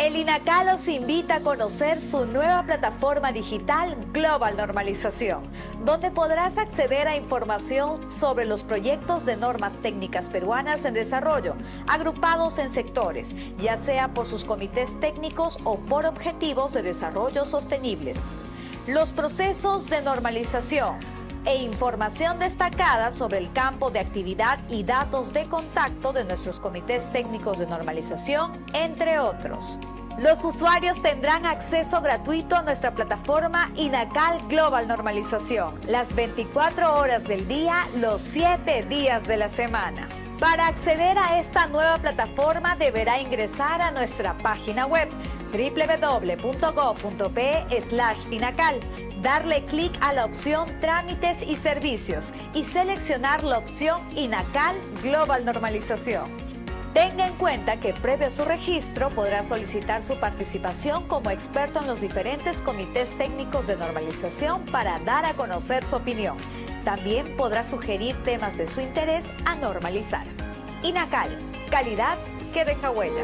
El INACAL los invita a conocer su nueva plataforma digital Global Normalización, donde podrás acceder a información sobre los proyectos de normas técnicas peruanas en desarrollo, agrupados en sectores, ya sea por sus comités técnicos o por objetivos de desarrollo sostenibles. Los procesos de normalización e información destacada sobre el campo de actividad y datos de contacto de nuestros comités técnicos de normalización, entre otros. Los usuarios tendrán acceso gratuito a nuestra plataforma INACAL Global Normalización, las 24 horas del día, los 7 días de la semana. Para acceder a esta nueva plataforma deberá ingresar a nuestra página web www.gov.pe/INACAL, darle clic a la opción Trámites y Servicios y seleccionar la opción INACAL Global Normalización. Tenga en cuenta que previo a su registro podrá solicitar su participación como experto en los diferentes comités técnicos de normalización para dar a conocer su opinión. También podrá sugerir temas de su interés a normalizar. INACAL, calidad que deja huella.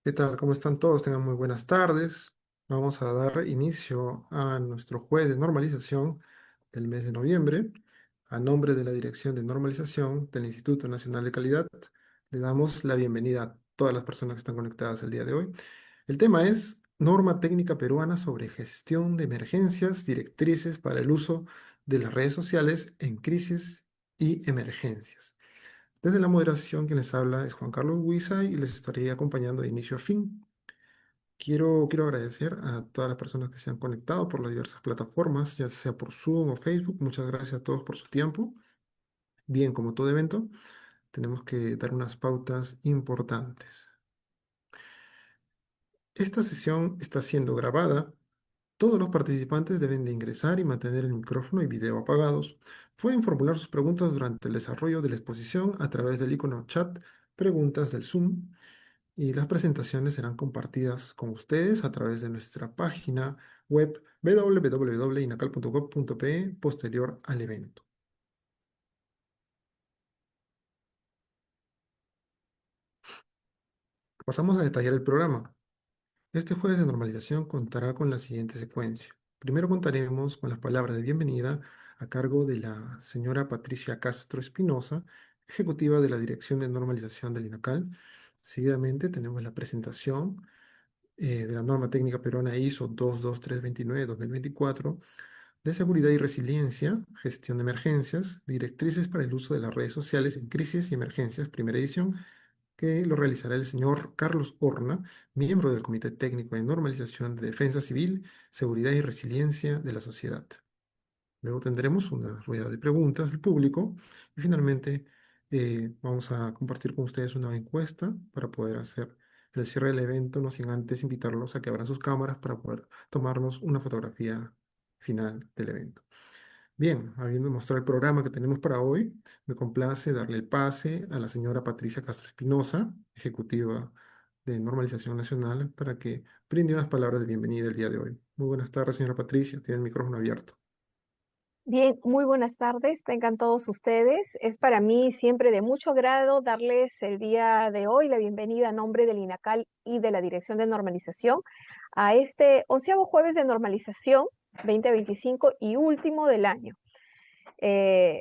¿Qué tal? ¿Cómo están todos? Tengan muy buenas tardes. Vamos a dar inicio a nuestro jueves de normalización del mes de noviembre. A nombre de la Dirección de Normalización del Instituto Nacional de Calidad, le damos la bienvenida a todas las personas que están conectadas el día de hoy. El tema es Norma Técnica Peruana sobre Gestión de Emergencias, Directrices para el uso de las redes sociales en crisis y emergencias. Desde la moderación, quien les habla es Juan Carlos Huiza y les estaré acompañando de inicio a fin. Quiero agradecer a todas las personas que se han conectado por las diversas plataformas, ya sea por Zoom o Facebook. Muchas gracias a todos por su tiempo. Bien, como todo evento, tenemos que dar unas pautas importantes. Esta sesión está siendo grabada. Todos los participantes deben de ingresar y mantener el micrófono y video apagados. Pueden formular sus preguntas durante el desarrollo de la exposición a través del icono chat preguntas del Zoom y las presentaciones serán compartidas con ustedes a través de nuestra página web www.inacal.gov.pe posterior al evento. Pasamos a detallar el programa. Este jueves de normalización contará con la siguiente secuencia. Primero contaremos con las palabras de bienvenida a cargo de la señora Patricia Castro Espinosa, ejecutiva de la Dirección de Normalización del INACAL. Seguidamente tenemos la presentación de la norma técnica peruana ISO 22329-2024 de seguridad y resiliencia, gestión de emergencias, directrices para el uso de las redes sociales en crisis y emergencias, primera edición, que lo realizará el señor Carlos Horna, miembro del Comité Técnico de Normalización de Defensa Civil, Seguridad y Resiliencia de la Sociedad. Luego tendremos una rueda de preguntas del público y finalmente vamos a compartir con ustedes una encuesta para poder hacer el cierre del evento, no sin antes invitarlos a que abran sus cámaras para poder tomarnos una fotografía final del evento. Bien, habiendo mostrado el programa que tenemos para hoy, me complace darle el pase a la señora Patricia Castro Espinosa, ejecutiva de Normalización Nacional, para que brinde unas palabras de bienvenida el día de hoy. Muy buenas tardes, señora Patricia, tiene el micrófono abierto. Bien, muy buenas tardes, tengan todos ustedes. Es para mí siempre de mucho agrado darles el día de hoy la bienvenida a nombre del INACAL y de la Dirección de Normalización a este 11º jueves de normalización 2025 y último del año.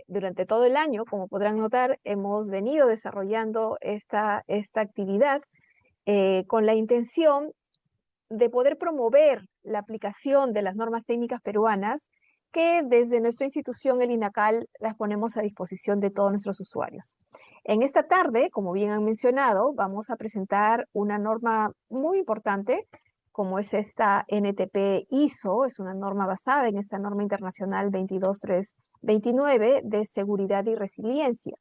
Durante todo el año, como podrán notar, hemos venido desarrollando esta actividad con la intención de poder promover la aplicación de las normas técnicas peruanas que desde nuestra institución, el INACAL, las ponemos a disposición de todos nuestros usuarios. En esta tarde, como bien han mencionado, vamos a presentar una norma muy importante, como es esta NTP ISO, es una norma basada en esta norma internacional 22329 de seguridad y resiliencia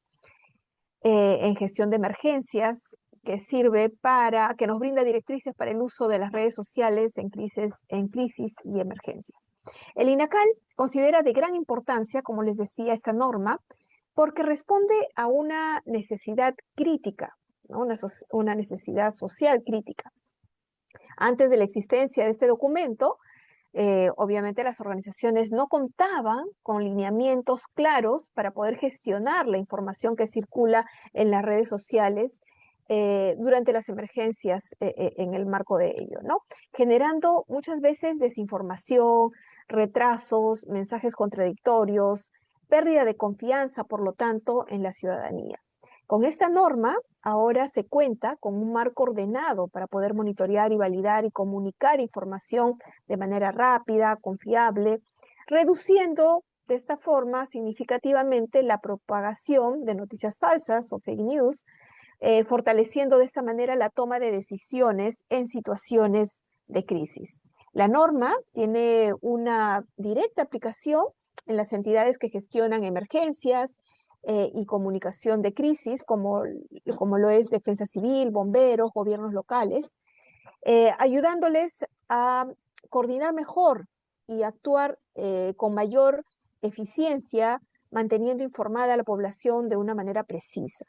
en gestión de emergencias, que sirve para, que nos brinda directrices para el uso de las redes sociales en crisis y emergencias. El INACAL considera de gran importancia, como les decía, esta norma, porque responde a una necesidad crítica, ¿no? Una necesidad social crítica. Antes de la existencia de este documento, Obviamente las organizaciones no contaban con lineamientos claros para poder gestionar la información que circula en las redes sociales durante las emergencias en el marco de ello, ¿no? Generando muchas veces desinformación, retrasos, mensajes contradictorios, pérdida de confianza, por lo tanto, en la ciudadanía. Con esta norma, ahora se cuenta con un marco ordenado para poder monitorear y validar y comunicar información de manera rápida, confiable, reduciendo de esta forma significativamente la propagación de noticias falsas o fake news, fortaleciendo de esta manera la toma de decisiones en situaciones de crisis. La norma tiene una directa aplicación en las entidades que gestionan emergencias y comunicación de crisis, como lo es Defensa Civil, bomberos, gobiernos locales, ayudándoles a coordinar mejor y actuar con mayor eficiencia, manteniendo informada a la población de una manera precisa.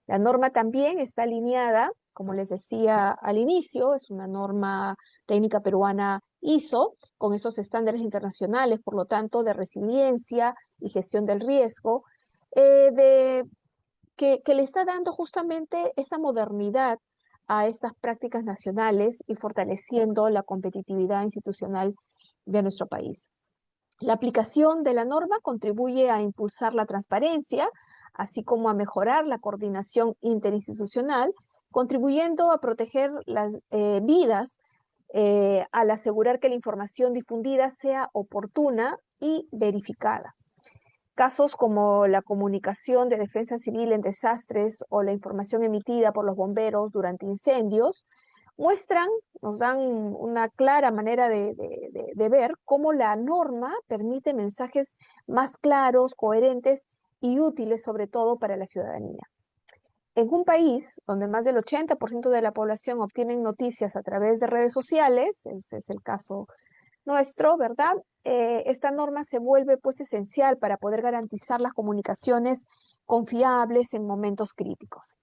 La norma también está alineada, como les decía al inicio, es una norma técnica peruana ISO, con esos estándares internacionales, por lo tanto, de resiliencia y gestión del riesgo, que le está dando justamente esa modernidad a estas prácticas nacionales y fortaleciendo la competitividad institucional de nuestro país. La aplicación de la norma contribuye a impulsar la transparencia, así como a mejorar la coordinación interinstitucional, contribuyendo a proteger las vidas al asegurar que la información difundida sea oportuna y verificada. Casos como la comunicación de defensa civil en desastres o la información emitida por los bomberos durante incendios nos dan una clara manera de ver cómo la norma permite mensajes más claros, coherentes y útiles, sobre todo para la ciudadanía. En un país donde más del 80% de la población obtienen noticias a través de redes sociales, ese es el caso nuestro, ¿verdad? Esta norma se vuelve pues esencial para poder garantizar las comunicaciones confiables en momentos críticos.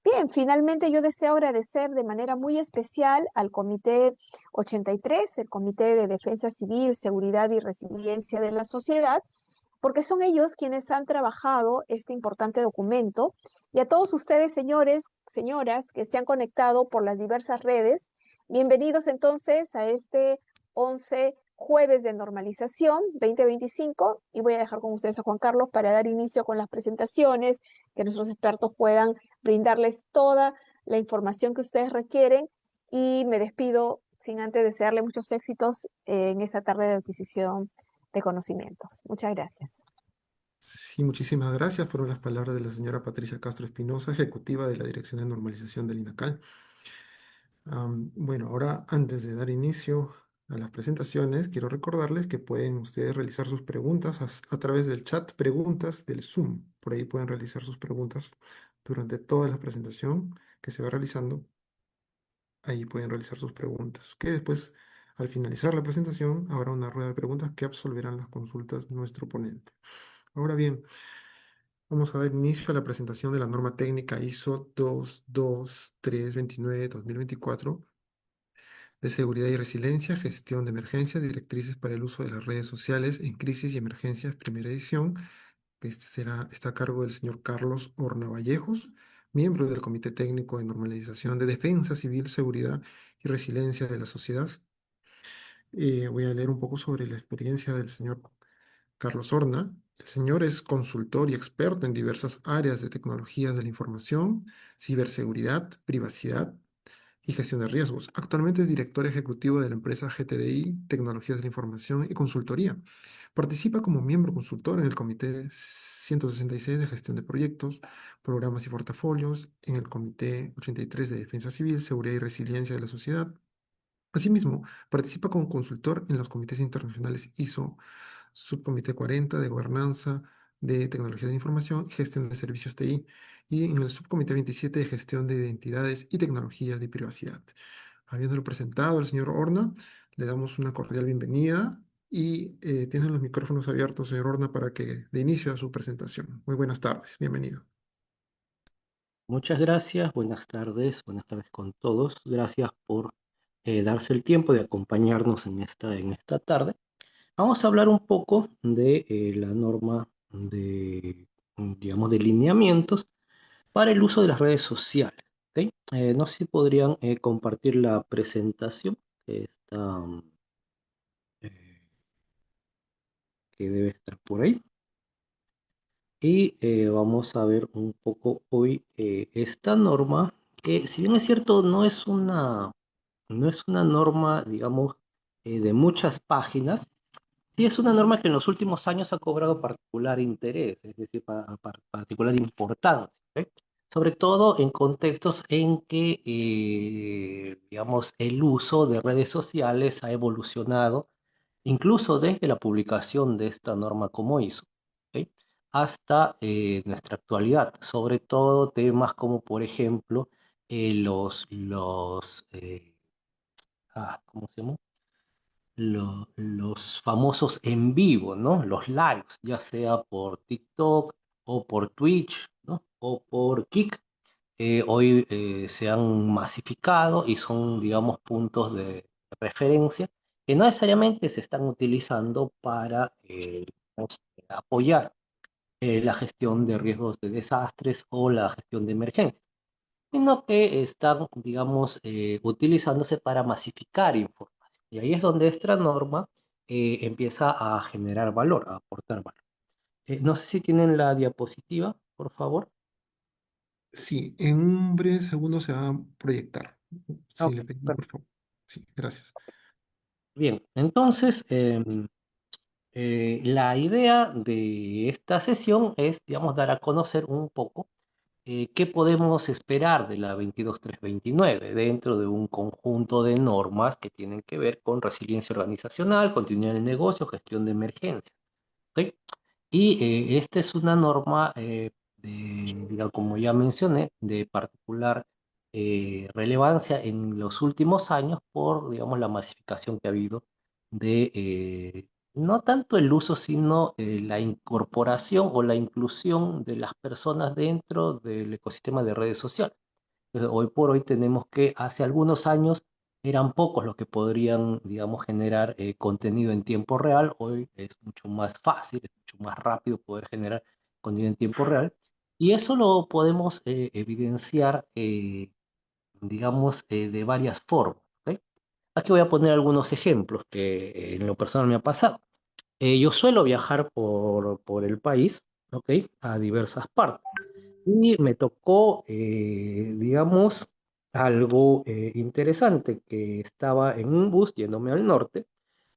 Bien, finalmente yo deseo agradecer de manera muy especial al Comité 83, el Comité de Defensa Civil, Seguridad y Resiliencia de la Sociedad, porque son ellos quienes han trabajado este importante documento, y a todos ustedes, señores, señoras, que se han conectado por las diversas redes. Bienvenidos entonces a este 11 jueves de normalización 2025, y voy a dejar con ustedes a Juan Carlos para dar inicio con las presentaciones, que nuestros expertos puedan brindarles toda la información que ustedes requieren, y me despido sin antes desearle muchos éxitos en esta tarde de adquisición de conocimientos. Muchas gracias. Sí, muchísimas gracias. Fueron las palabras de la señora Patricia Castro Espinosa, ejecutiva de la Dirección de Normalización del INACAL. Bueno, ahora antes de dar inicio a las presentaciones, quiero recordarles que pueden ustedes realizar sus preguntas a través del chat preguntas del Zoom. Por ahí pueden realizar sus preguntas durante toda la presentación que se va realizando. Ahí pueden realizar sus preguntas. Que después, al finalizar la presentación, habrá una rueda de preguntas que absolverán las consultas de nuestro ponente. Ahora bien, vamos a dar inicio a la presentación de la norma técnica ISO 22329-2024 de seguridad y resiliencia, gestión de emergencias, directrices para el uso de las redes sociales en crisis y emergencias, primera edición, que está a cargo del señor Carlos Horna Vallejos, miembro del Comité Técnico de Normalización de Defensa Civil, Seguridad y Resiliencia de la Sociedad. Voy a leer un poco sobre la experiencia del señor Carlos Horna. El señor es consultor y experto en diversas áreas de tecnologías de la información, ciberseguridad, privacidad y gestión de riesgos. Actualmente es director ejecutivo de la empresa GTDI, Tecnologías de la Información y Consultoría. Participa como miembro consultor en el Comité 166 de Gestión de Proyectos, Programas y Portafolios, en el Comité 83 de Defensa Civil, Seguridad y Resiliencia de la Sociedad. Asimismo, participa como consultor en los comités internacionales ISO, Subcomité 40 de Gobernanza de Tecnología de Información y Gestión de Servicios TI, y en el Subcomité 27 de Gestión de Identidades y Tecnologías de Privacidad. Habiéndolo presentado el señor Horna, le damos una cordial bienvenida y tienen los micrófonos abiertos, señor Horna, para que dé inicio a su presentación. Muy buenas tardes, bienvenido. Muchas gracias, buenas tardes con todos. Gracias por darse el tiempo de acompañarnos en esta tarde. Vamos a hablar un poco de la norma de, digamos, de lineamientos para el uso de las redes sociales. ¿Ok? No sé si podrían compartir la presentación que está, eh, que debe estar por ahí. Y vamos a ver un poco hoy esta norma, que si bien es cierto, no es una norma, digamos, de muchas páginas. Sí, es una norma que en los últimos años ha cobrado particular interés, es decir, particular importancia, ¿ok? Sobre todo en contextos en que, digamos, el uso de redes sociales ha evolucionado, incluso desde la publicación de esta norma como hizo, ¿ok? Hasta nuestra actualidad, sobre todo temas como, por ejemplo, ¿cómo se llama? Los famosos en vivo, ¿no? Los lives, ya sea por TikTok o por Twitch, ¿no? O por Kick, hoy se han masificado y son, digamos, puntos de referencia que no necesariamente se están utilizando para digamos, apoyar la gestión de riesgos de desastres o la gestión de emergencias, sino que están, digamos, utilizándose para masificar información. Y ahí es donde esta norma empieza a generar valor, a aportar valor. No sé si tienen la diapositiva, por favor. Sí, en un breve segundo se va a proyectar. Ah, Sí, ok, le pedimos, por perfecto. favor. Sí, gracias. Bien, entonces, la idea de esta sesión es, digamos, dar a conocer un poco qué podemos esperar de la 22329 dentro de un conjunto de normas que tienen que ver con resiliencia organizacional, continuidad del negocio, gestión de emergencias. ¿Ok? Y esta es una norma, digamos, como ya mencioné, de particular relevancia en los últimos años por, digamos, la masificación que ha habido de no tanto el uso, sino la incorporación o la inclusión de las personas dentro del ecosistema de redes sociales. Entonces, hoy por hoy tenemos que hace algunos años eran pocos los que podrían, digamos, generar contenido en tiempo real. Hoy es mucho más fácil, es mucho más rápido poder generar contenido en tiempo real. Y eso lo podemos evidenciar, digamos, de varias formas. ¿Ok? Aquí voy a poner algunos ejemplos que en lo personal me ha pasado. Yo suelo viajar por el país, ¿ok? A diversas partes. Y me tocó, digamos, algo interesante, que estaba en un bus yéndome al norte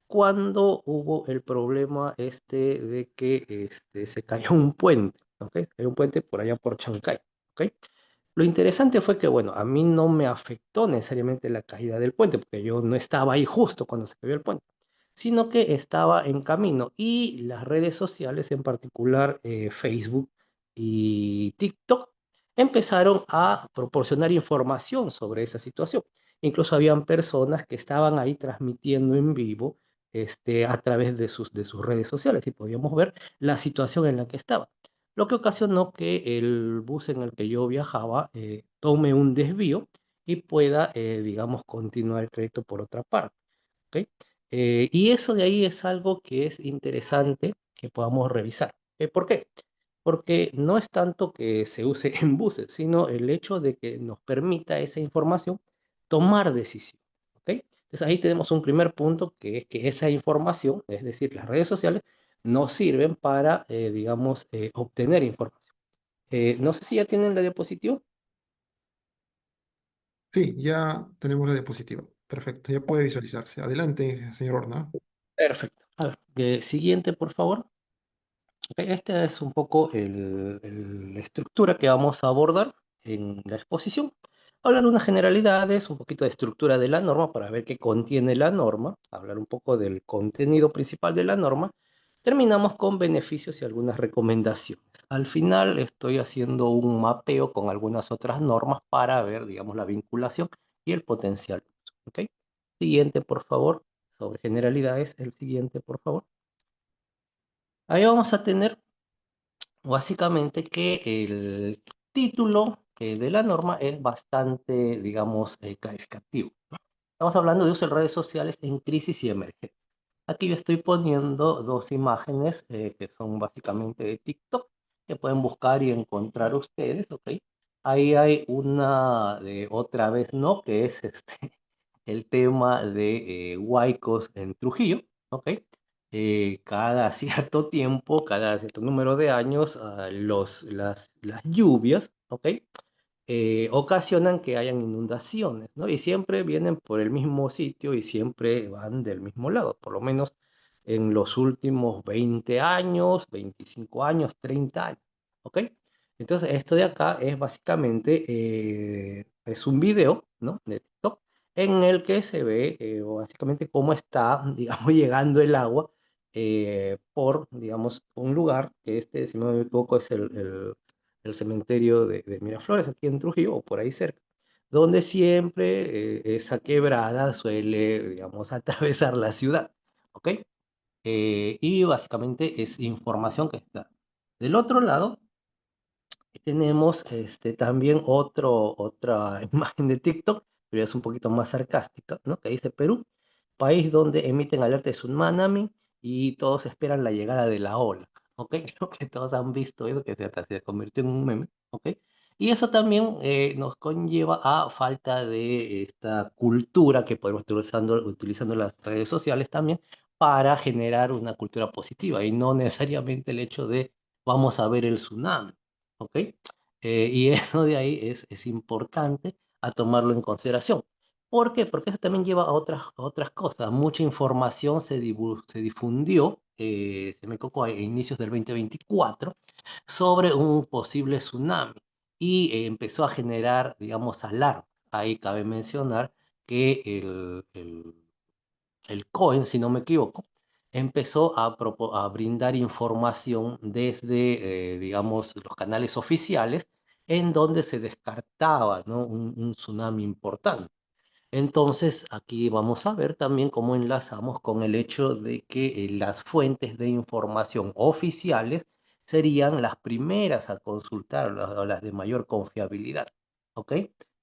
cuando hubo el problema este de que se cayó un puente, ¿ok? Hay un puente por allá por Chancay, ¿ok? Lo interesante fue que, bueno, a mí no me afectó necesariamente la caída del puente, porque yo no estaba ahí justo cuando se cayó el puente, sino que estaba en camino y las redes sociales, en particular Facebook y TikTok, empezaron a proporcionar información sobre esa situación. Incluso habían personas que estaban ahí transmitiendo en vivo a través de sus redes sociales y podíamos ver la situación en la que estaba. Lo que ocasionó que el bus en el que yo viajaba tome un desvío y pueda, digamos, continuar el trayecto por otra parte. ¿Ok? Y eso de ahí es algo que es interesante que podamos revisar. ¿Por qué? Porque no es tanto que se use en buses, sino el hecho de que nos permita esa información tomar decisiones. ¿Ok? Entonces ahí tenemos un primer punto, que es que esa información, es decir, las redes sociales, nos sirven para, digamos, obtener información. No sé si ya tienen la diapositiva. Sí, ya tenemos la diapositiva. Perfecto, ya puede visualizarse. Adelante, señor Horna. Perfecto. A ver, siguiente, por favor. Ok, esta es un poco la estructura que vamos a abordar en la exposición. Hablar unas generalidades, un poquito de estructura de la norma para ver qué contiene la norma, hablar un poco del contenido principal de la norma. Terminamos con beneficios y algunas recomendaciones. Al final estoy haciendo un mapeo con algunas otras normas para ver, digamos, la vinculación y el potencial uso. ¿Ok? Siguiente, por favor. Sobre generalidades, el siguiente, por favor. Ahí vamos a tener básicamente que el título de la norma es bastante, digamos, clarificativo. Estamos hablando de uso de redes sociales en crisis y emergencia. Aquí yo estoy poniendo dos imágenes que son básicamente de TikTok, que pueden buscar y encontrar ustedes, ¿ok? Ahí hay una de otra vez, ¿no? Que es el tema de huaicos en Trujillo, ¿ok? Cada cierto tiempo, cada cierto número de años, las lluvias, ¿ok? Ocasionan que hayan inundaciones, ¿no? Y siempre vienen por el mismo sitio y siempre van del mismo lado, por lo menos en los últimos 20 años, 25 años, 30 años, ¿ok? Entonces, esto de acá es básicamente, es un video, ¿no? De TikTok, en el que se ve básicamente cómo está, digamos, llegando el agua por, digamos, un lugar que si no me equivoco, es el cementerio de Miraflores, aquí en Trujillo, o por ahí cerca, donde siempre esa quebrada suele, digamos, atravesar la ciudad, ¿ok? Y básicamente es información que está. Del otro lado, tenemos también otra imagen de TikTok, pero es un poquito más sarcástica, ¿no? Que dice Perú, país donde emiten alerta de tsunami y todos esperan la llegada de la ola, ¿ok? Creo que todos han visto eso, que hasta se convirtió en un meme, ¿ok? Y eso también nos conlleva a falta de esta cultura que podemos estar utilizando las redes sociales también para generar una cultura positiva y no necesariamente el hecho de vamos a ver el tsunami. ¿Ok? Y eso de ahí es importante a tomarlo en consideración. ¿Por qué? Porque eso también lleva a otras cosas. Mucha información se difundió, se me equivoco, a inicios del 2024, sobre un posible tsunami y empezó a generar, digamos, alarma. Ahí cabe mencionar que el COEN, si no me equivoco, empezó a brindar información desde, digamos, los canales oficiales en donde se descartaba, ¿no? Un tsunami importante. Entonces, aquí vamos a ver también cómo enlazamos con el hecho de que las fuentes de información oficiales serían las primeras a consultar o las de mayor confiabilidad, ¿ok?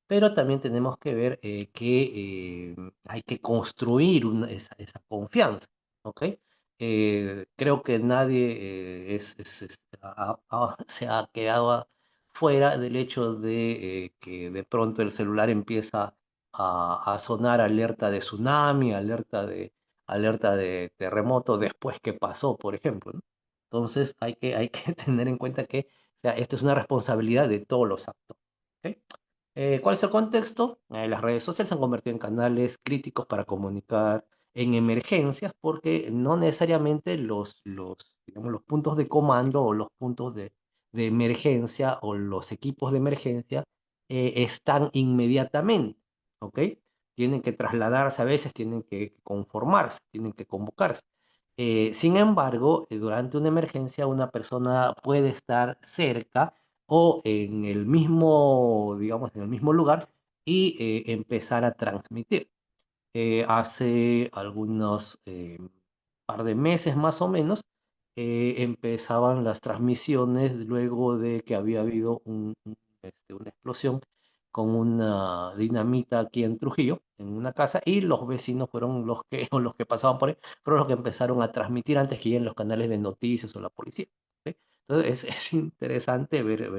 Pero también tenemos que ver que hay que construir esa confianza, ¿ok? Creo que nadie se ha quedado fuera del hecho de que de pronto el celular empieza a sonar alerta de tsunami, alerta de terremoto después que pasó, por ejemplo, ¿no? Entonces hay que tener en cuenta que, o sea, esto es una responsabilidad de todos los actores. ¿Ok? ¿Cuál es el contexto? Las redes sociales se han convertido en canales críticos para comunicar en emergencias porque no necesariamente digamos, los puntos de comando o los puntos de emergencia o los equipos de emergencia están inmediatamente, ¿ok? Tienen que trasladarse a veces, tienen que conformarse, tienen que convocarse. Sin embargo, durante una emergencia una persona puede estar cerca o en el mismo, digamos, en el mismo lugar y empezar a transmitir. Hace algunos par de meses más o menos, empezaban las transmisiones luego de que había habido una explosión con una dinamita aquí en Trujillo, en una casa, y los vecinos fueron los que, o los que pasaban por ahí, fueron los que empezaron a transmitir antes que lleguen los canales de noticias o la policía. ¿Ok? Entonces es interesante ver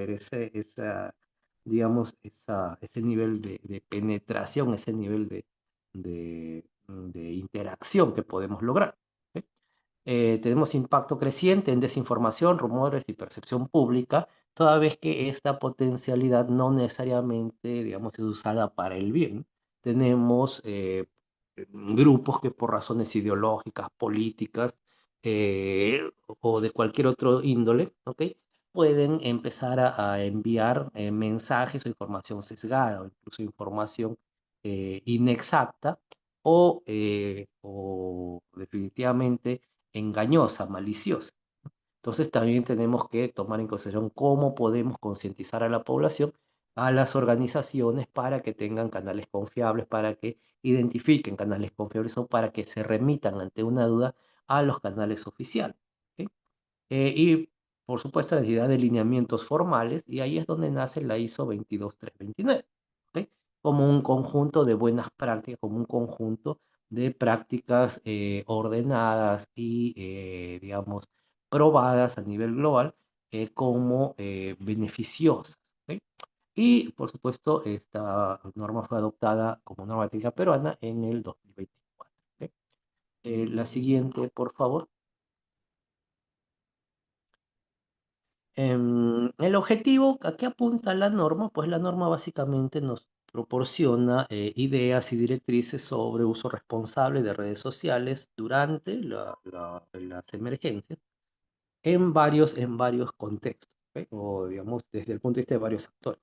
digamos, ese nivel de penetración, ese nivel de interacción que podemos lograr. ¿Sí? Tenemos impacto creciente en desinformación, rumores y percepción pública, toda vez que esta potencialidad no necesariamente, digamos, es usada para el bien. Tenemos grupos que por razones ideológicas, políticas o de cualquier otro índole, ¿ok? Pueden empezar a enviar mensajes o información sesgada o incluso información inexacta o definitivamente engañosa, maliciosa. Entonces también tenemos que tomar en consideración cómo podemos concientizar a la población, a las organizaciones para que tengan canales confiables, para que identifiquen canales confiables o para que se remitan ante una duda a los canales oficiales. ¿Ok? Y por supuesto necesidad de lineamientos formales y ahí es donde nace la ISO 22329. ¿Ok? como un conjunto de buenas prácticas, como un conjunto de prácticas ordenadas y, digamos, probadas a nivel global como beneficiosas. ¿Ok? Y, por supuesto, esta norma fue adoptada como norma técnica peruana en el 2024. ¿Ok? La siguiente, por favor. El objetivo, ¿a qué apunta la norma? Pues la norma básicamente nos proporciona ideas y directrices sobre uso responsable de redes sociales durante las emergencias en varios contextos, ¿ok? O digamos desde el punto de vista de varios actores.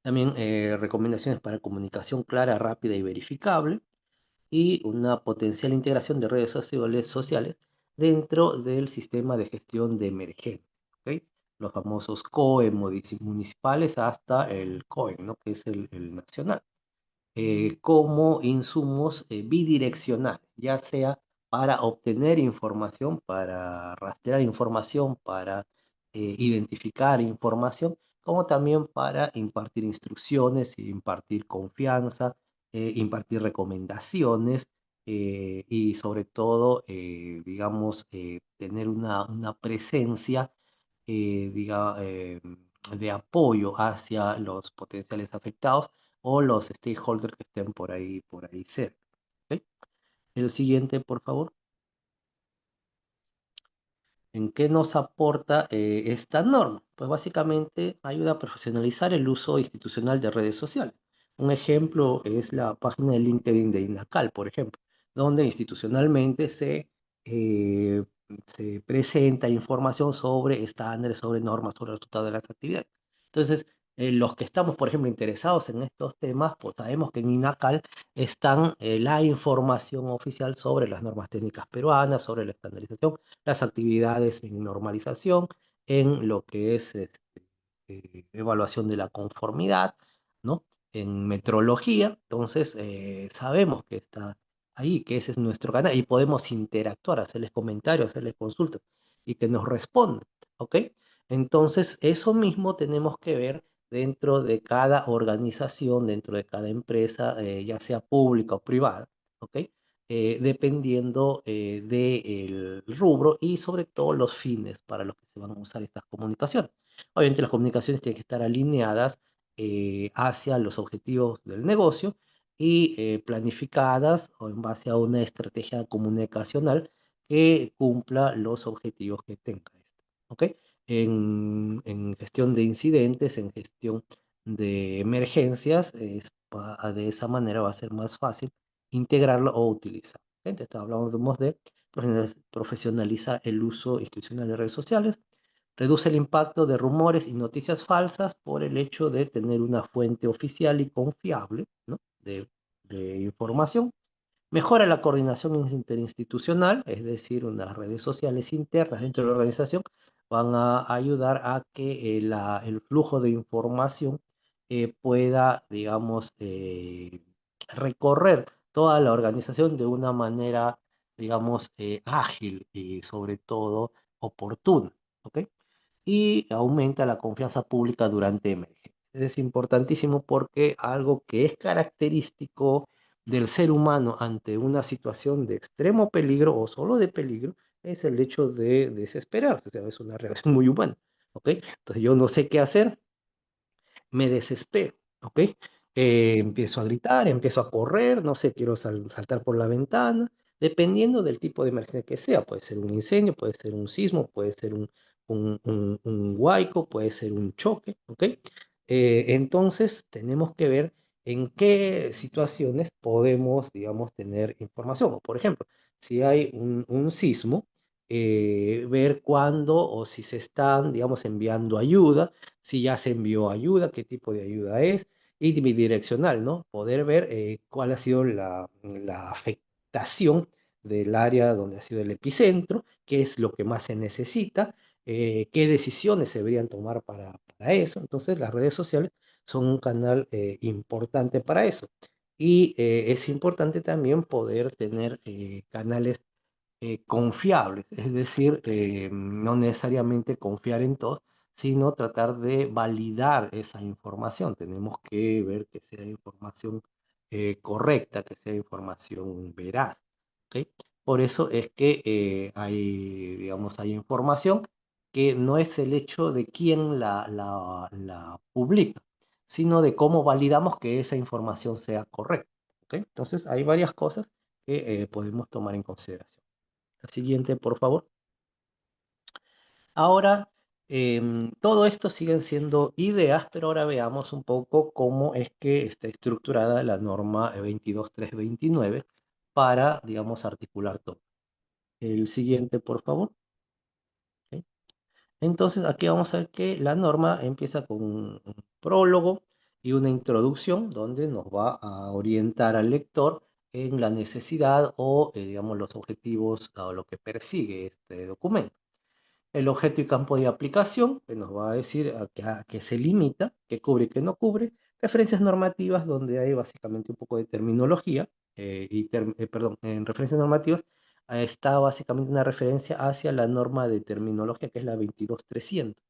También recomendaciones para comunicación clara, rápida y verificable y una potencial integración de redes sociales dentro del sistema de gestión de emergencia, ¿ok? Los famosos COE municipales hasta el COE, ¿no? Que es el nacional como insumos bidireccionales, ya sea para obtener información, para rastrear información, para identificar información, como también para impartir instrucciones, impartir confianza, impartir recomendaciones y sobre todo, digamos, tener una presencia de apoyo hacia los potenciales afectados o los stakeholders que estén por ahí cerca. ¿Ok? El siguiente, por favor. ¿En qué nos aporta esta norma? Pues básicamente ayuda a profesionalizar el uso institucional de redes sociales. Un ejemplo es la página de LinkedIn de INACAL, por ejemplo, donde institucionalmente eh, se presenta información sobre estándares, sobre normas, sobre el resultado de las actividades. Entonces, los que estamos, por ejemplo, interesados en estos temas, pues sabemos que en INACAL están la información oficial sobre las normas técnicas peruanas, sobre la estandarización, las actividades en normalización, en lo que es evaluación de la conformidad, ¿no? En metrología, entonces sabemos que está ahí, que ese es nuestro canal y podemos interactuar, hacerles comentarios, hacerles consultas y que nos respondan, ¿ok? Entonces, eso mismo tenemos que ver dentro de cada organización, dentro de cada empresa, ya sea pública o privada, ¿ok? Dependiendo del rubro y sobre todo los fines para los que se van a usar estas comunicaciones. Obviamente las comunicaciones tienen que estar alineadas hacia los objetivos del negocio y planificadas o en base a una estrategia comunicacional que cumpla los objetivos que tenga esto. ¿Ok? En gestión de incidentes, en gestión de emergencias, de esa manera va a ser más fácil integrarlo o utilizar. Entonces, hablamos de profesionalizar el uso institucional de redes sociales, reduce el impacto de rumores y noticias falsas por el hecho de tener una fuente oficial y confiable, ¿no? de información. Mejora la coordinación interinstitucional, es decir, unas redes sociales internas dentro de la organización van a ayudar a que el flujo de información pueda, digamos, recorrer toda la organización de una manera, digamos, ágil y sobre todo oportuna. ¿Ok? Y aumenta la confianza pública durante emergencias. Es importantísimo porque algo que es característico del ser humano ante una situación de extremo peligro o solo de peligro es el hecho de desesperarse, o sea, es una reacción muy humana, ¿ok? Entonces yo no sé qué hacer, me desespero, ¿ok? Empiezo a gritar, empiezo a correr, no sé, quiero saltar por la ventana, dependiendo del tipo de emergencia que sea. Puede ser un incendio, puede ser un sismo, puede ser un huaico, puede ser un choque, ¿ok? Entonces tenemos que ver en qué situaciones podemos, digamos, tener información. O, por ejemplo, si hay un sismo, ver cuándo o si se están, digamos, enviando ayuda, si ya se envió ayuda, qué tipo de ayuda es, y bidireccional, ¿no? Poder ver cuál ha sido la afectación del área donde ha sido el epicentro, qué es lo que más se necesita, qué decisiones se deberían tomar para eso. Entonces, las redes sociales son un canal importante para eso. Y es importante también poder tener canales confiables, es decir, no necesariamente confiar en todos, sino tratar de validar esa información. Tenemos que ver que sea información correcta, que sea información veraz. ¿Ok? Por eso es que hay, digamos, hay información que no es el hecho de quién la publica, sino de cómo validamos que esa información sea correcta. ¿Ok? Entonces, hay varias cosas que podemos tomar en consideración. La siguiente, por favor. Ahora, todo esto siguen siendo ideas, pero ahora veamos un poco cómo es que está estructurada la norma 22329 para, digamos, articular todo. El siguiente, por favor. ¿Ok? Entonces, aquí vamos a ver que la norma empieza con un prólogo y una introducción donde nos va a orientar al lector en la necesidad o, digamos, los objetivos o lo que persigue este documento. El objeto y campo de aplicación, que nos va a decir a qué se limita, qué cubre y qué no cubre. Referencias normativas, donde hay básicamente un poco de terminología. Perdón, en referencias normativas está básicamente una referencia hacia la norma de terminología, que es la 22300.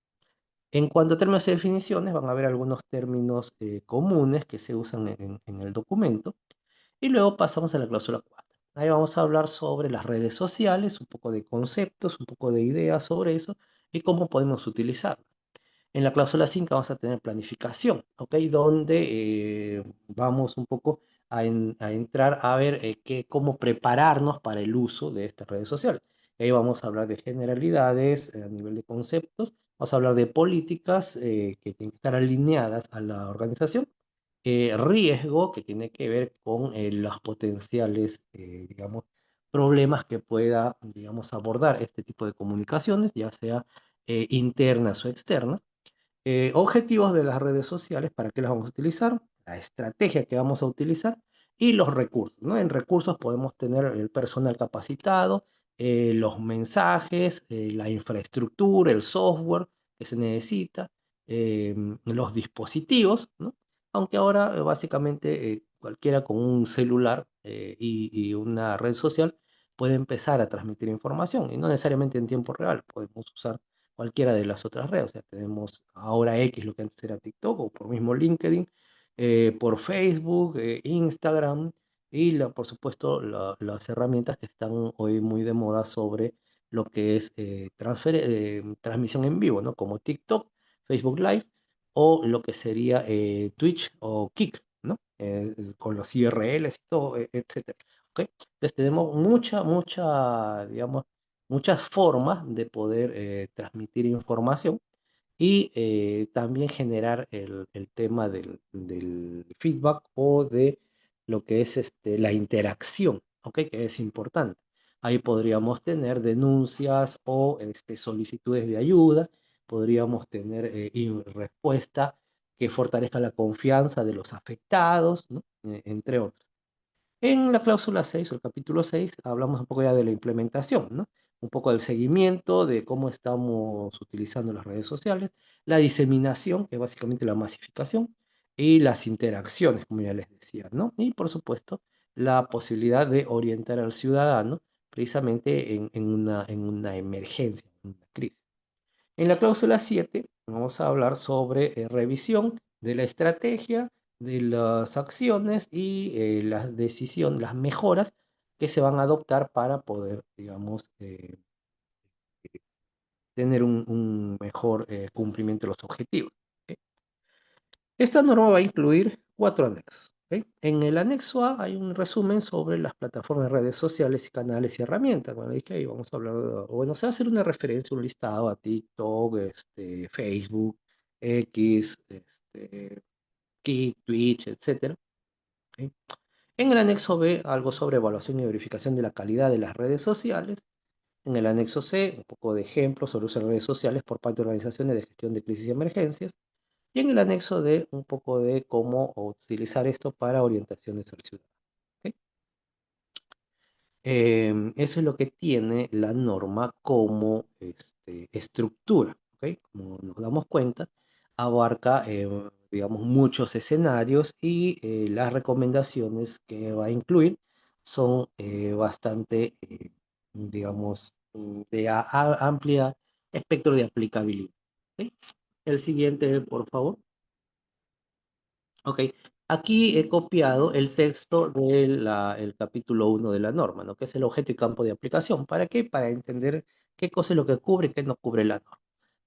En cuanto a términos y definiciones, van a haber algunos términos comunes que se usan en el documento. Y luego pasamos a la cláusula 4. Ahí vamos a hablar sobre las redes sociales, un poco de conceptos, un poco de ideas sobre eso y cómo podemos utilizarlas. En la cláusula 5 vamos a tener planificación, ¿ok? Donde vamos un poco a entrar a ver cómo prepararnos para el uso de estas redes sociales. Y ahí vamos a hablar de generalidades a nivel de conceptos, vamos a hablar de políticas que tienen que estar alineadas a la organización, riesgo que tiene que ver con los potenciales, digamos, problemas que pueda, digamos, abordar este tipo de comunicaciones, ya sea internas o externas. Objetivos de las redes sociales, para qué las vamos a utilizar, la estrategia que vamos a utilizar y los recursos, ¿no? En recursos podemos tener el personal capacitado, los mensajes, la infraestructura, el software que se necesita, los dispositivos, ¿no? Aunque ahora básicamente cualquiera con un celular y una red social puede empezar a transmitir información y no necesariamente en tiempo real, podemos usar cualquiera de las otras redes. O sea, tenemos ahora X, lo que antes era TikTok, o por mismo LinkedIn, por Facebook, Instagram, y por supuesto las herramientas que están hoy muy de moda sobre lo que es transmisión en vivo, ¿no? Como TikTok, Facebook Live, o lo que sería Twitch o Kick, ¿no? Con los IRLs y todo, etcétera. ¿Ok? Entonces tenemos digamos, muchas formas de poder transmitir información y también generar el tema del feedback o de lo que es la interacción, ¿ok? Que es importante. Ahí podríamos tener denuncias o solicitudes de ayuda, podríamos tener respuesta que fortalezca la confianza de los afectados, ¿no? Entre otros. En la cláusula 6 o el capítulo 6 hablamos un poco ya de la implementación, ¿no? Un poco del seguimiento de cómo estamos utilizando las redes sociales, la diseminación, que es básicamente la masificación, y las interacciones, como ya les decía, ¿no? Y por supuesto, la posibilidad de orientar al ciudadano precisamente en una emergencia, en una crisis. En la cláusula 7 vamos a hablar sobre revisión de la estrategia, de las acciones y las mejoras que se van a adoptar para poder, digamos, tener un mejor cumplimiento de los objetivos. ¿Ok? Esta norma va a incluir 4 anexos. ¿Ok? En el anexo A hay un resumen sobre las plataformas de redes sociales y canales y herramientas. Bueno, dije ahí vamos a hablar, bueno, se va a hacer una referencia, un listado a TikTok, Facebook, X, Kik, Twitch, etcétera. ¿Ok? En el anexo B, algo sobre evaluación y verificación de la calidad de las redes sociales. En el anexo C, un poco de ejemplos sobre uso de redes sociales por parte de organizaciones de gestión de crisis y emergencias. Y en el anexo D, un poco de cómo utilizar esto para orientaciones al ciudadano. ¿Ok? Eso es lo que tiene la norma como estructura. ¿Ok? Como nos damos cuenta, abarca, digamos, muchos escenarios y las recomendaciones que va a incluir son bastante, digamos, de amplia espectro de aplicabilidad. ¿Ok? El siguiente, por favor. Ok, aquí he copiado el texto del capítulo 1 de la norma, ¿no? Que es el objeto y campo de aplicación. ¿Para qué? Para entender qué cosa es lo que cubre y qué no cubre la norma.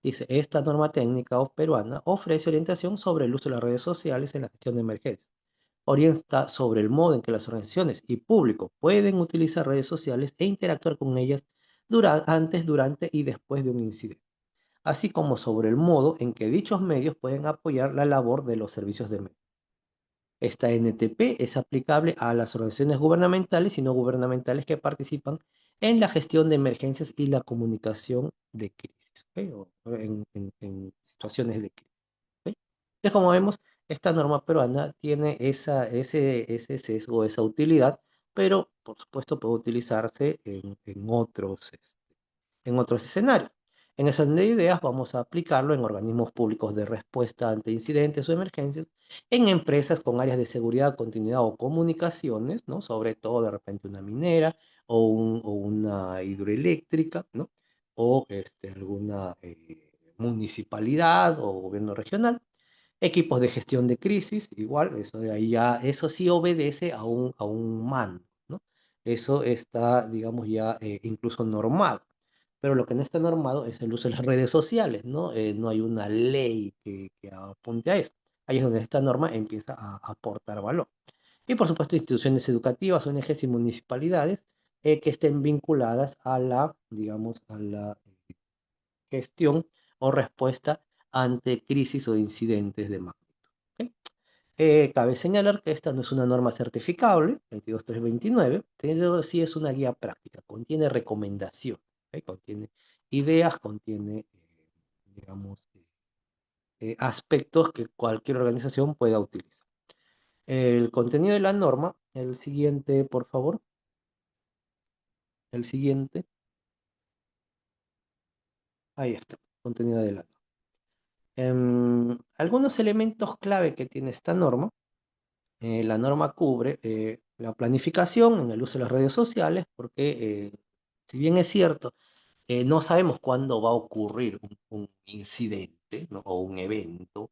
Dice, esta norma técnica peruana ofrece orientación sobre el uso de las redes sociales en la gestión de emergencias. Orienta sobre el modo en que las organizaciones y público pueden utilizar redes sociales e interactuar con ellas antes, durante y después de un incidente, así como sobre el modo en que dichos medios pueden apoyar la labor de los servicios de emergencia. Esta NTP es aplicable a las organizaciones gubernamentales y no gubernamentales que participan en la gestión de emergencias y la comunicación de crisis, ¿ok? O en situaciones de crisis. ¿Ok? Entonces, como vemos, esta norma peruana tiene ese sesgo, esa utilidad, pero por supuesto puede utilizarse en otros escenarios. En ese orden de ideas vamos a aplicarlo en organismos públicos de respuesta ante incidentes o emergencias, en empresas con áreas de seguridad, continuidad o comunicaciones, ¿no? Sobre todo de repente una minera o una hidroeléctrica, ¿no? O alguna municipalidad o gobierno regional. Equipos de gestión de crisis, igual, eso de ahí ya, eso sí obedece a un mando, ¿no? Eso está, digamos, ya incluso normado. Pero lo que no está normado es el uso de las redes sociales, ¿no? No hay una ley que apunte a eso. Ahí es donde esta norma empieza a aportar valor. Y por supuesto, instituciones educativas, ONGs y municipalidades que estén vinculadas a la, digamos, a la gestión o respuesta ante crisis o incidentes de magnitud. ¿Ok? Cabe señalar que esta no es una norma certificable, 22329, pero sí es una guía práctica, contiene recomendaciones, ¿ok? Contiene ideas, contiene, digamos, aspectos que cualquier organización pueda utilizar. El contenido de la norma, el siguiente, por favor, el siguiente, ahí está, contenido de la norma. Algunos elementos clave que tiene esta norma. La norma cubre la planificación en el uso de las redes sociales, porque si bien es cierto, no sabemos cuándo va a ocurrir un incidente, ¿no? O un evento,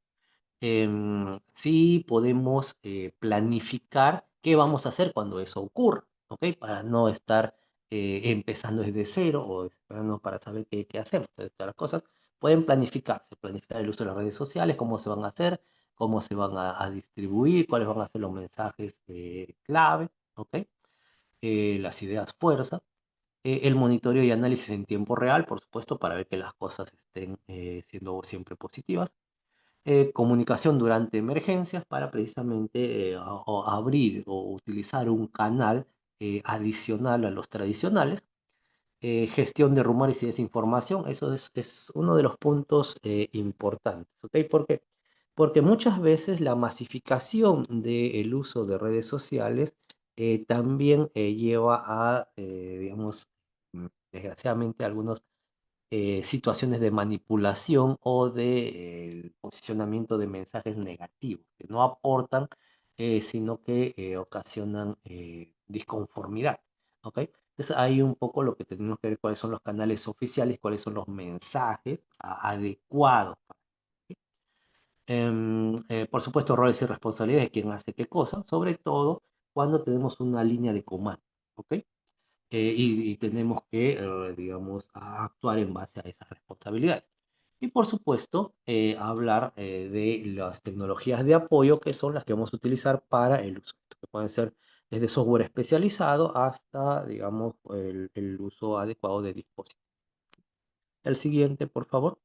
sí podemos planificar qué vamos a hacer cuando eso ocurra, ¿ok? Para no estar empezando desde cero o esperando para saber qué hacemos. Entonces, todas las cosas pueden planificarse, planificar el uso de las redes sociales, cómo se van a hacer, cómo se van a distribuir, cuáles van a ser los mensajes clave, ¿ok? Las ideas fuerza. El monitoreo y análisis en tiempo real, por supuesto, para ver que las cosas estén siendo siempre positivas. Comunicación durante emergencias para precisamente o abrir o utilizar un canal adicional a los tradicionales. Gestión de rumores y desinformación, eso es uno de los puntos importantes, ¿ok? ¿Por qué? Porque muchas veces la masificación del uso de redes sociales también lleva a, digamos, desgraciadamente, algunos situaciones de manipulación o de posicionamiento de mensajes negativos que no aportan, sino que ocasionan disconformidad. ¿Ok? Entonces ahí un poco lo que tenemos que ver cuáles son los canales oficiales, cuáles son los mensajes adecuados. Por supuesto, roles y responsabilidades de quién hace qué cosa, sobre todo cuando tenemos una línea de comando. ¿Ok? Y tenemos que, digamos, actuar en base a esas responsabilidades. Y por supuesto, hablar de las tecnologías de apoyo que son las que vamos a utilizar para el uso, que pueden ser desde software especializado hasta, digamos, el uso adecuado de dispositivos. El siguiente, por favor.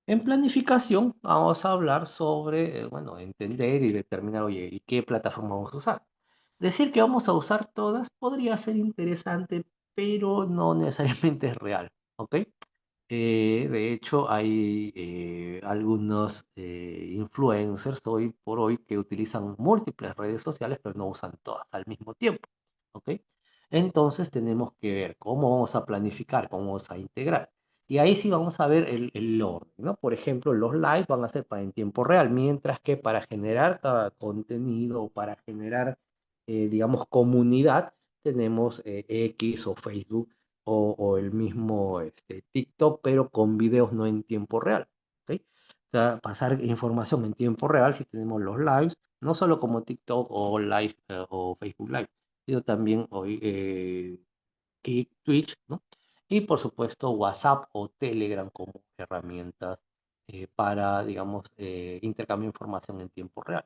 En planificación vamos a hablar sobre, bueno, entender y determinar, oye, ¿y qué plataforma vamos a usar? Decir que vamos a usar todas podría ser interesante, pero no necesariamente es real, ¿ok? De hecho, hay algunos influencers hoy por hoy que utilizan múltiples redes sociales, pero no usan todas al mismo tiempo, ¿ok? Entonces tenemos que ver cómo vamos a planificar, cómo vamos a integrar. Y ahí sí vamos a ver el orden, ¿no? Por ejemplo, los live van a ser para en tiempo real, mientras que para generar contenido o para generar, digamos, comunidad, tenemos X o Facebook o el mismo TikTok, pero con videos no en tiempo real. ¿Ok? O sea, pasar información en tiempo real si tenemos los lives, no solo como TikTok o Live o Facebook Live, sino también hoy Kick, Twitch, ¿no? Y por supuesto WhatsApp o Telegram como herramientas para, digamos, intercambio de información en tiempo real.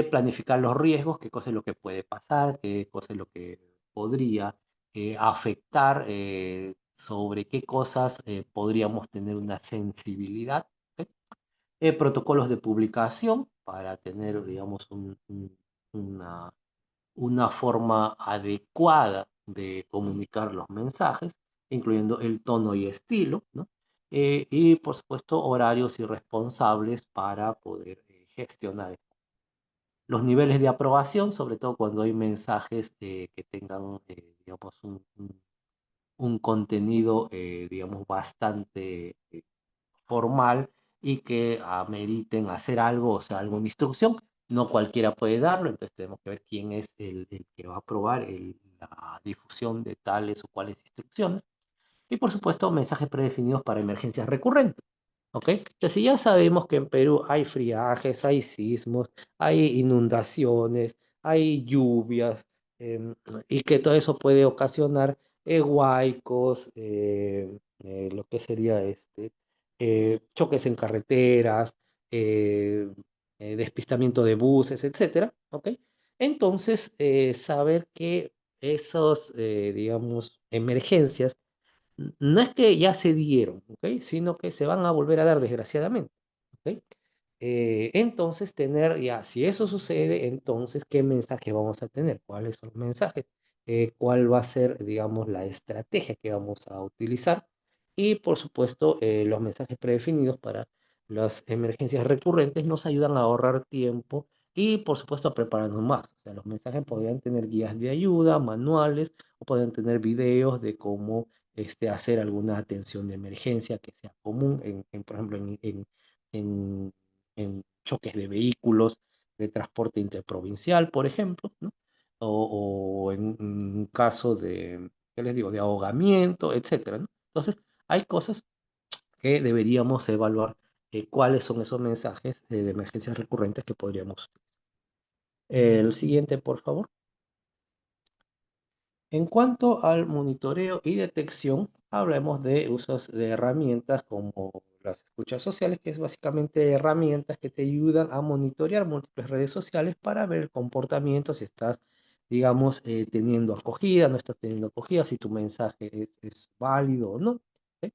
Planificar los riesgos, qué cosa es lo que puede pasar, qué cosa es lo que podría afectar, sobre qué cosas podríamos tener una sensibilidad. ¿Ok? Protocolos de publicación para tener, digamos, una forma adecuada de comunicar los mensajes, incluyendo el tono y estilo, ¿no? Y por supuesto horarios y responsables para poder gestionar los niveles de aprobación, sobre todo cuando hay mensajes que tengan, digamos, un contenido, digamos, bastante formal y que ameriten hacer algo, o sea, alguna instrucción. No cualquiera puede darlo, entonces tenemos que ver quién es el que va a aprobar la difusión de tales o cuales instrucciones. Y por supuesto, mensajes predefinidos para emergencias recurrentes. ¿Ok? Entonces, si ya sabemos que en Perú hay friajes, hay sismos, hay inundaciones, hay lluvias, y que todo eso puede ocasionar huaicos, lo que sería choques en carreteras, despistamiento de buses, etcétera, ¿ok? Entonces, saber que esos, digamos, emergencias no es que ya se dieron, ¿ok? Sino que se van a volver a dar desgraciadamente, ¿ok? Entonces, tener ya, si eso sucede, entonces, ¿qué mensaje vamos a tener? ¿Cuáles son los mensajes? ¿Cuál va a ser, digamos, la estrategia que vamos a utilizar? Y, por supuesto, los mensajes predefinidos para las emergencias recurrentes nos ayudan a ahorrar tiempo y, por supuesto, a prepararnos más. O sea, los mensajes podrían tener guías de ayuda, manuales, o pueden tener videos de cómo hacer alguna atención de emergencia que sea común, por ejemplo, en- en choques de vehículos, de transporte interprovincial, por ejemplo, ¿no? O en un caso de, ¿qué les digo?, de ahogamiento, etcétera, ¿no? Entonces, hay cosas que deberíamos evaluar, cuáles son esos mensajes de emergencias recurrentes que podríamos utilizar. El siguiente, por favor. En cuanto al monitoreo y detección, hablemos de usos de herramientas como las escuchas sociales, que es básicamente herramientas que te ayudan a monitorear múltiples redes sociales para ver el comportamiento, si estás, digamos, teniendo acogida, no estás teniendo acogida, si tu mensaje es válido o no. ¿Ok?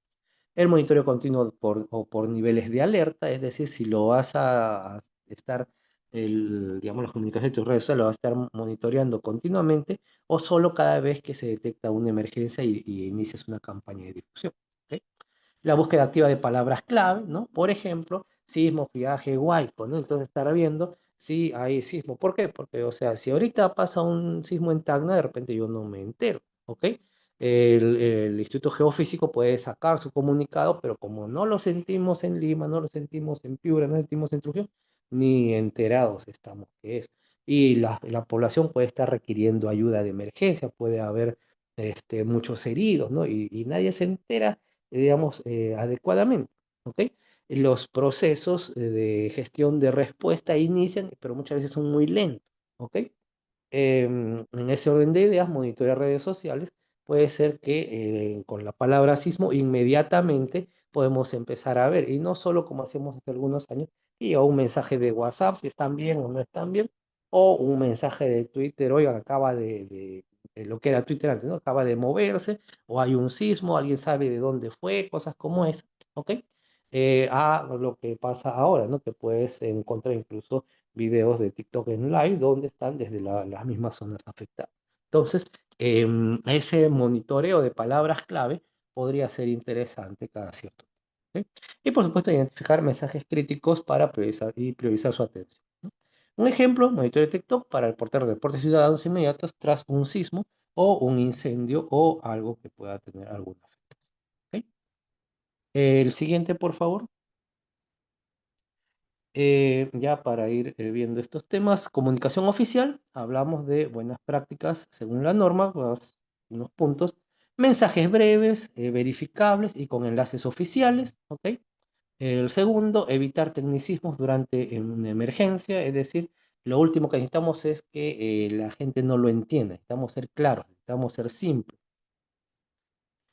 El monitoreo continuo o por niveles de alerta, es decir, si lo vas a estar, digamos, las comunicaciones de tus redes sociales lo vas a estar monitoreando continuamente o solo cada vez que se detecta una emergencia y inicias una campaña de difusión. ¿Ok? La búsqueda activa de palabras clave, ¿no? Por ejemplo, sismo, friaje, huaico, ¿no? Entonces estar viendo si hay sismo. ¿Por qué? Porque, o sea, si ahorita pasa un sismo en Tacna, de repente yo no me entero, ¿ok? El Instituto Geofísico puede sacar su comunicado, pero como no lo sentimos en Lima, no lo sentimos en Piura, no lo sentimos en Trujillo, ni enterados estamos que es. Y la población puede estar requiriendo ayuda de emergencia, puede haber muchos heridos, ¿no? Y nadie se entera, digamos, adecuadamente, ¿ok? Los procesos de gestión de respuesta inician, pero muchas veces son muy lentos, ¿ok? En ese orden de ideas, monitorear redes sociales, puede ser que con la palabra sismo inmediatamente podemos empezar a ver, y no solo como hacíamos hace algunos años, y o un mensaje de WhatsApp si están bien o no están bien, o un mensaje de Twitter, oigan, acaba de lo que era Twitter antes, ¿no? Acaba de moverse, o hay un sismo, alguien sabe de dónde fue, cosas como esas, ¿ok? A lo que pasa ahora, ¿no? Que puedes encontrar incluso videos de TikTok en live donde están desde las mismas zonas afectadas. Entonces, ese monitoreo de palabras clave podría ser interesante cada cierto tiempo. ¿Ok? Y por supuesto, identificar mensajes críticos para priorizar su atención, ¿no? Un ejemplo, monitoreo de TikTok para reportar reportes ciudadanos inmediatos tras un sismo o un incendio o algo que pueda tener alguna afectación. ¿Ok? El siguiente, por favor. Ya para ir viendo estos temas, comunicación oficial, hablamos de buenas prácticas según la norma, unos puntos. Mensajes breves, verificables y con enlaces oficiales, ¿ok? El segundo, evitar tecnicismos durante una emergencia, es decir, lo último que necesitamos es que la gente no lo entienda, necesitamos ser claros, necesitamos ser simples.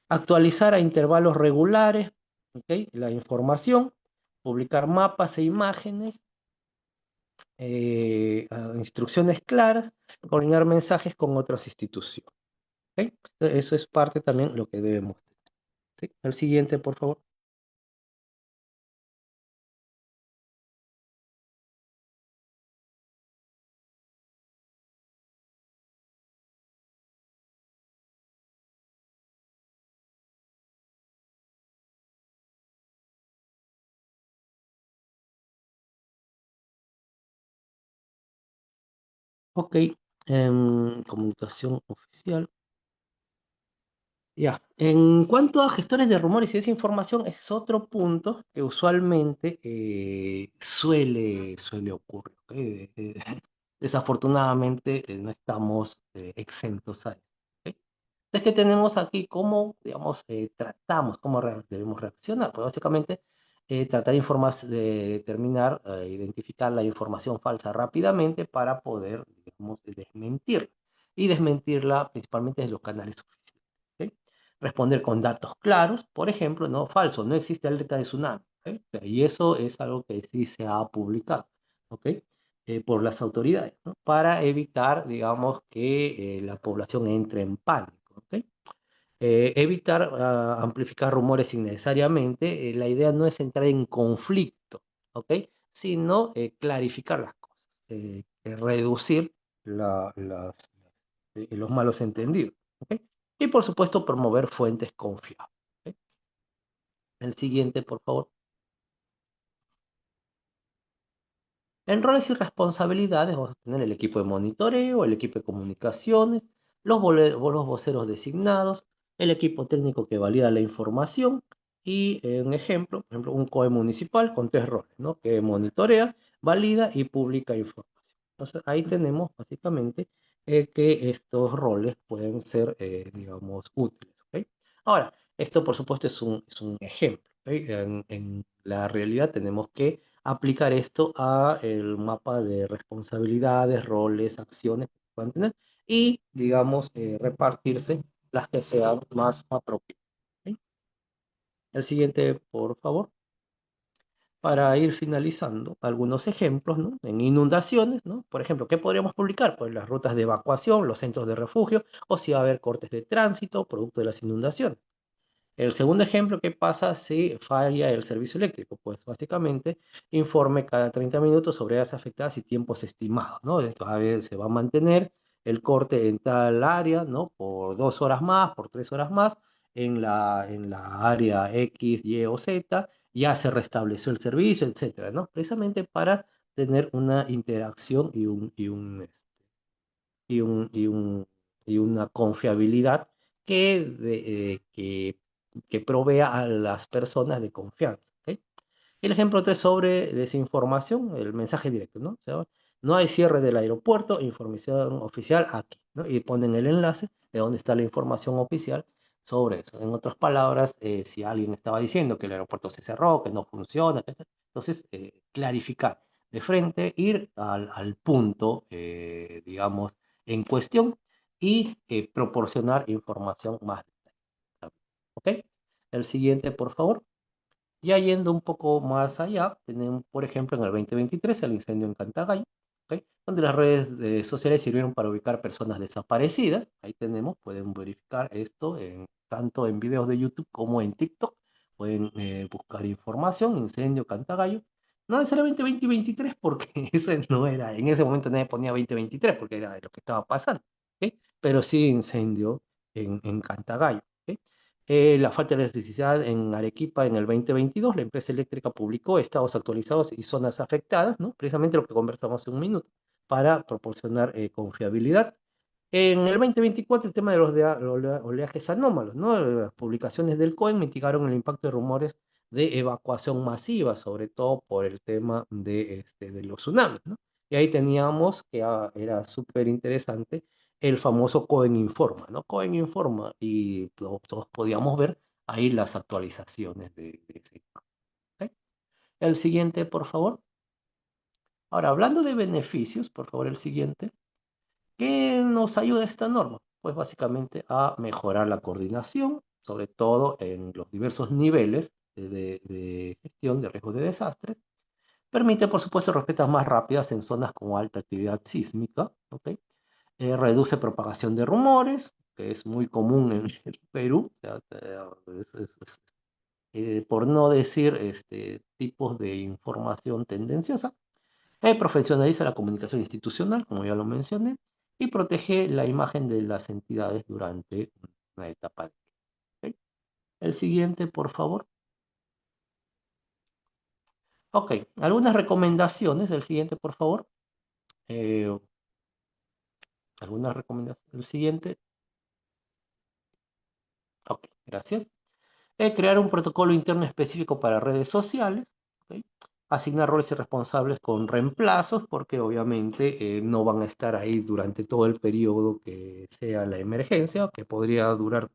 Actualizar a intervalos regulares, ¿ok? La información, publicar mapas e imágenes, instrucciones claras, coordinar mensajes con otras instituciones, ¿ok? Eso es parte también de lo que debemos tener, ¿sí? El siguiente, por favor. Ok, comunicación oficial. Ya, en cuanto a gestores de rumores y desinformación, es otro punto que usualmente suele ocurrir, ¿ok? Desafortunadamente no estamos exentos a eso, ¿ok? Es que tenemos aquí cómo, digamos, tratamos, cómo debemos reaccionar. Pues básicamente tratar de determinar, identificar la información falsa rápidamente para poder, digamos, desmentirla. Y desmentirla principalmente desde los canales oficiales, ¿ok? Responder con datos claros, por ejemplo, no falso, no existe alerta de tsunami, ¿ok? O sea, y eso es algo que sí se ha publicado, ¿ok? Por las autoridades, ¿no? Para evitar, digamos, que la población entre en pánico, ¿ok? Evitar amplificar rumores innecesariamente. La idea no es entrar en conflicto, ¿ok? Sino clarificar las cosas, reducir los malos entendidos, ¿ok? Y por supuesto promover fuentes confiables, ¿ok? El siguiente, por favor. En roles y responsabilidades vamos a tener el equipo de monitoreo, el equipo de comunicaciones, los voceros designados, el equipo técnico que valida la información y un ejemplo, por ejemplo, un COE municipal con 3 roles, ¿no? Que monitorea, valida y publica información. Entonces ahí tenemos básicamente que estos roles pueden ser, digamos, útiles, ¿ok? Ahora, esto por supuesto es un ejemplo, ¿ok? En la realidad tenemos que aplicar esto a el mapa de responsabilidades, roles, acciones que puedan tener y, digamos, repartirse las que sean más apropiadas, ¿ok? El siguiente, por favor. Para ir finalizando, algunos ejemplos, ¿no? En inundaciones, ¿no? Por ejemplo, ¿qué podríamos publicar? Pues las rutas de evacuación, los centros de refugio, o si va a haber cortes de tránsito producto de las inundaciones. El segundo ejemplo, ¿qué pasa si falla el servicio eléctrico? Pues básicamente informe cada 30 minutos sobre áreas afectadas y tiempos estimados, ¿no? Esto a ver, se va a mantener el corte en tal área, ¿no? Por 2 horas más, por 3 horas más, en la área X, Y o Z, ya se restableció el servicio, etcétera, ¿no? Precisamente para tener una interacción y una confiabilidad que provea a las personas de confianza, ¿ok? El ejemplo 3 sobre desinformación, el mensaje directo, ¿no? O sea, no hay cierre del aeropuerto, información oficial aquí, ¿no? Y ponen el enlace de dónde está la información oficial sobre eso. En otras palabras, si alguien estaba diciendo que el aeropuerto se cerró, que no funciona, etc., entonces clarificar de frente, ir al punto, digamos, en cuestión y proporcionar información más detallada, ¿ok? El siguiente, por favor. Ya yendo un poco más allá, tenemos, por ejemplo, en el 2023 el incendio en Cantagallo, ¿ok? Donde las redes sociales sirvieron para ubicar personas desaparecidas. Ahí tenemos, pueden verificar esto tanto en videos de YouTube como en TikTok. Pueden buscar información, incendio Cantagallo. No necesariamente 2023 porque ese no era, en ese momento nadie ponía 2023 porque era lo que estaba pasando, ¿ok? Pero sí incendio en Cantagallo, ¿ok? La falta de electricidad en Arequipa en el 2022, la empresa eléctrica publicó estados actualizados y zonas afectadas, ¿no? Precisamente lo que conversamos hace un minuto, para proporcionar confiabilidad. En el 2024, el tema de los oleajes anómalos, ¿no? Las publicaciones del COEN mitigaron el impacto de rumores de evacuación masiva, sobre todo por el tema de los tsunamis, ¿no? Y ahí teníamos que era súper interesante el famoso Cohen Informa, ¿no? Cohen Informa y todos podíamos ver ahí las actualizaciones de ese informe. ¿Ok? El siguiente, por favor. Ahora, hablando de beneficios, por favor, el siguiente. ¿Qué nos ayuda esta norma? Pues básicamente a mejorar la coordinación, sobre todo en los diversos niveles de gestión de riesgos de desastres. Permite, por supuesto, respuestas más rápidas en zonas con alta actividad sísmica. ¿Ok? Reduce propagación de rumores, que es muy común en el Perú, o sea, por no decir tipos de información tendenciosa. Profesionaliza la comunicación institucional, como ya lo mencioné, y protege la imagen de las entidades durante una etapa. ¿Ok? El siguiente, por favor. Ok, algunas recomendaciones. El siguiente, por favor. Eh, algunas recomendaciones. El siguiente. Ok, gracias. Crear un protocolo interno específico para redes sociales. ¿Ok? Asignar roles y responsables con reemplazos, porque obviamente no van a estar ahí durante todo el periodo que sea la emergencia, que podría durar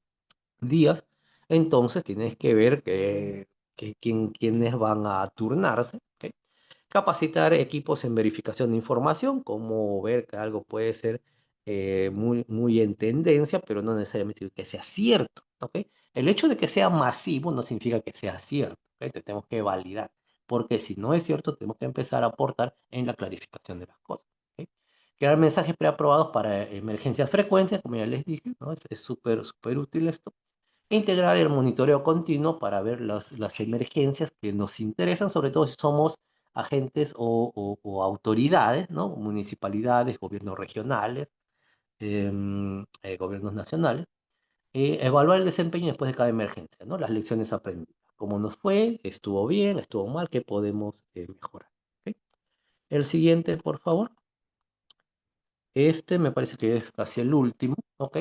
días. Entonces tienes que ver quiénes van a turnarse. ¿Ok? Capacitar equipos en verificación de información, como ver que algo puede ser muy en tendencia, pero no necesariamente que sea cierto. ¿Ok? El hecho de que sea masivo no significa que sea cierto. ¿Ok? Entonces tenemos que validar, porque si no es cierto, tenemos que empezar a aportar en la clarificación de las cosas. ¿Ok? Crear mensajes preaprobados para emergencias frecuentes, como ya les dije, ¿no? Es súper, súper útil esto. Integrar el monitoreo continuo para ver las emergencias que nos interesan, sobre todo si somos agentes o autoridades, ¿no? Municipalidades, gobiernos regionales, gobiernos nacionales. Evaluar el desempeño después de cada emergencia, ¿no? Las lecciones aprendidas. ¿Cómo nos fue? ¿Estuvo bien? ¿Estuvo mal? ¿Qué podemos mejorar? ¿Ok? El siguiente, por favor. Este me parece que es casi el último, ¿ok?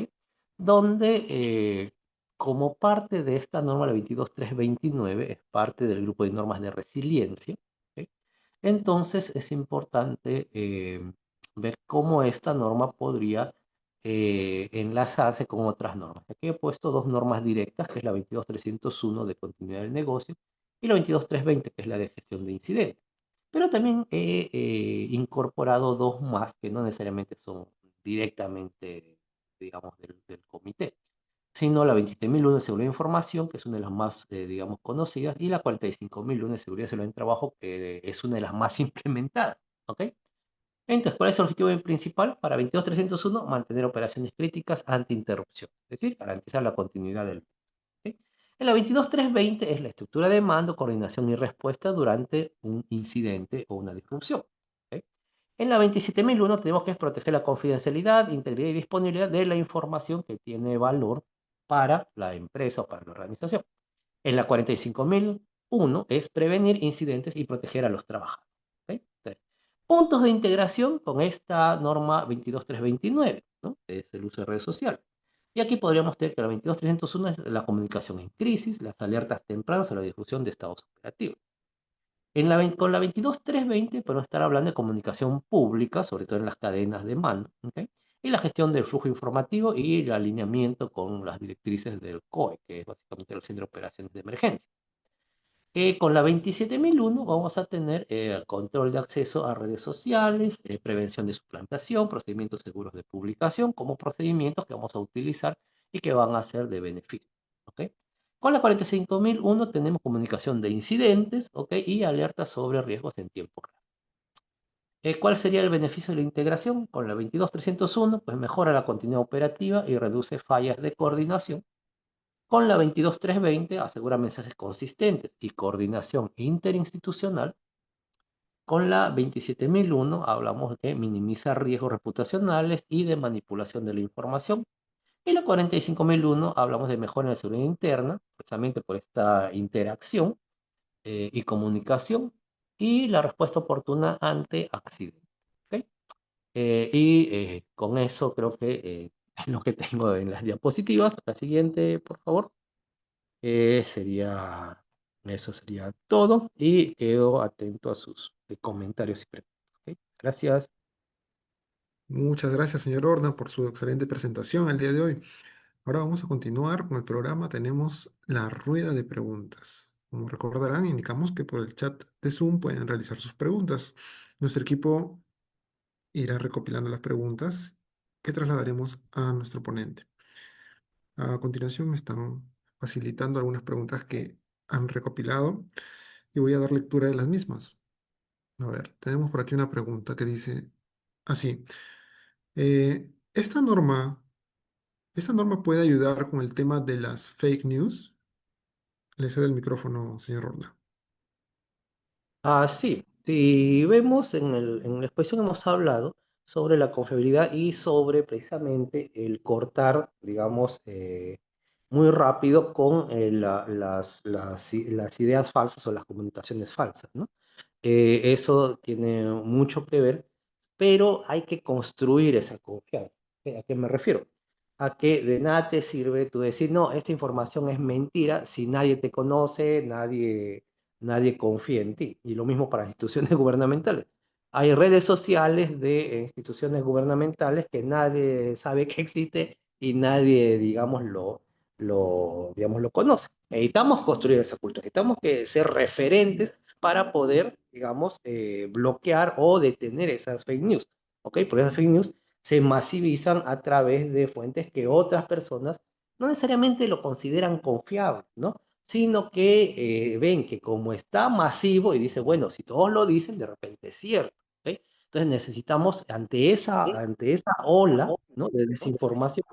Donde como parte de esta norma, la 22329, es parte del grupo de normas de resiliencia. ¿Ok? Entonces es importante ver cómo esta norma podría enlazarse con otras normas. Aquí he puesto dos normas directas, que es la 22301 de continuidad del negocio y la 22320, que es la de gestión de incidentes. Pero también he incorporado dos más que no necesariamente son directamente, digamos, del comité, sino la 27001 de seguridad de información, que es una de las más, digamos, conocidas, y la 45001 de seguridad y salud en trabajo, que es una de las más implementadas. ¿Ok? Entonces, ¿cuál es el objetivo principal? Para 22301, mantener operaciones críticas ante interrupción, es decir, garantizar la continuidad del. ¿Ok? En la 22320 es la estructura de mando, coordinación y respuesta durante un incidente o una disrupción. ¿Ok? En la 27001 tenemos que proteger la confidencialidad, integridad y disponibilidad de la información que tiene valor para la empresa o para la organización. En la 45001 es prevenir incidentes y proteger a los trabajadores. ¿Ok? Entonces, puntos de integración con esta norma 22329, ¿no? Es el uso de redes sociales. Y aquí podríamos tener que la 22301 es la comunicación en crisis, las alertas tempranas o la difusión de estados operativos. Con la 22320 podemos estar hablando de comunicación pública, sobre todo en las cadenas de mando, ¿okay? Y la gestión del flujo informativo y el alineamiento con las directrices del COE, que es básicamente el Centro de Operaciones de Emergencia. Con la 27001 vamos a tener control de acceso a redes sociales, prevención de suplantación, procedimientos seguros de publicación, como procedimientos que vamos a utilizar y que van a ser de beneficio. ¿Ok? Con la 45001 tenemos comunicación de incidentes, ¿ok? Y alertas sobre riesgos en tiempo real. ¿Cuál sería el beneficio de la integración? Con la 22301 pues mejora la continuidad operativa y reduce fallas de coordinación. Con la 22320 asegura mensajes consistentes y coordinación interinstitucional. Con la 27001 hablamos de que minimiza riesgos reputacionales y de manipulación de la información. Y la 45001 hablamos de mejora en la seguridad interna, precisamente por esta interacción y comunicación y la respuesta oportuna ante accidentes. ¿Ok? Con eso creo que es lo que tengo en las diapositivas. La siguiente, por favor. Eso sería todo y quedo atento a sus comentarios y preguntas. ¿Ok? Gracias. Muchas gracias, señor Horna, por su excelente presentación el día de hoy. Ahora vamos a continuar con el programa. Tenemos la rueda de preguntas. Como recordarán, indicamos que por el chat de Zoom pueden realizar sus preguntas. Nuestro equipo irá recopilando las preguntas que trasladaremos a nuestro ponente. A continuación me están facilitando algunas preguntas que han recopilado y voy a dar lectura de las mismas. A ver, tenemos por aquí una pregunta que dice así. eh, ¿esta norma, esta norma puede ayudar con el tema de las fake news? Le cedo el micrófono, señor Horna. Sí, si vemos en la exposición hemos hablado sobre la confiabilidad y sobre precisamente el cortar, digamos, muy rápido con las ideas falsas o las comunicaciones falsas, ¿no? Eso tiene mucho que ver, pero hay que construir esa confianza. ¿A qué me refiero? A que de nada te sirve tú decir, no, esta información es mentira si nadie te conoce, nadie confía en ti. Y lo mismo para instituciones gubernamentales. Hay redes sociales de instituciones gubernamentales que nadie sabe que existe y nadie, digamos, digamos, lo conoce. Necesitamos construir esa cultura, necesitamos que ser referentes para poder, digamos, bloquear o detener esas fake news. ¿Ok? Porque esas fake news se masivizan a través de fuentes que otras personas no necesariamente lo consideran confiable, ¿no? Sino que ven que como está masivo y dice, bueno, si todos lo dicen, de repente es cierto. ¿Ok? Entonces necesitamos, ante esa ola, ¿no?, de desinformación,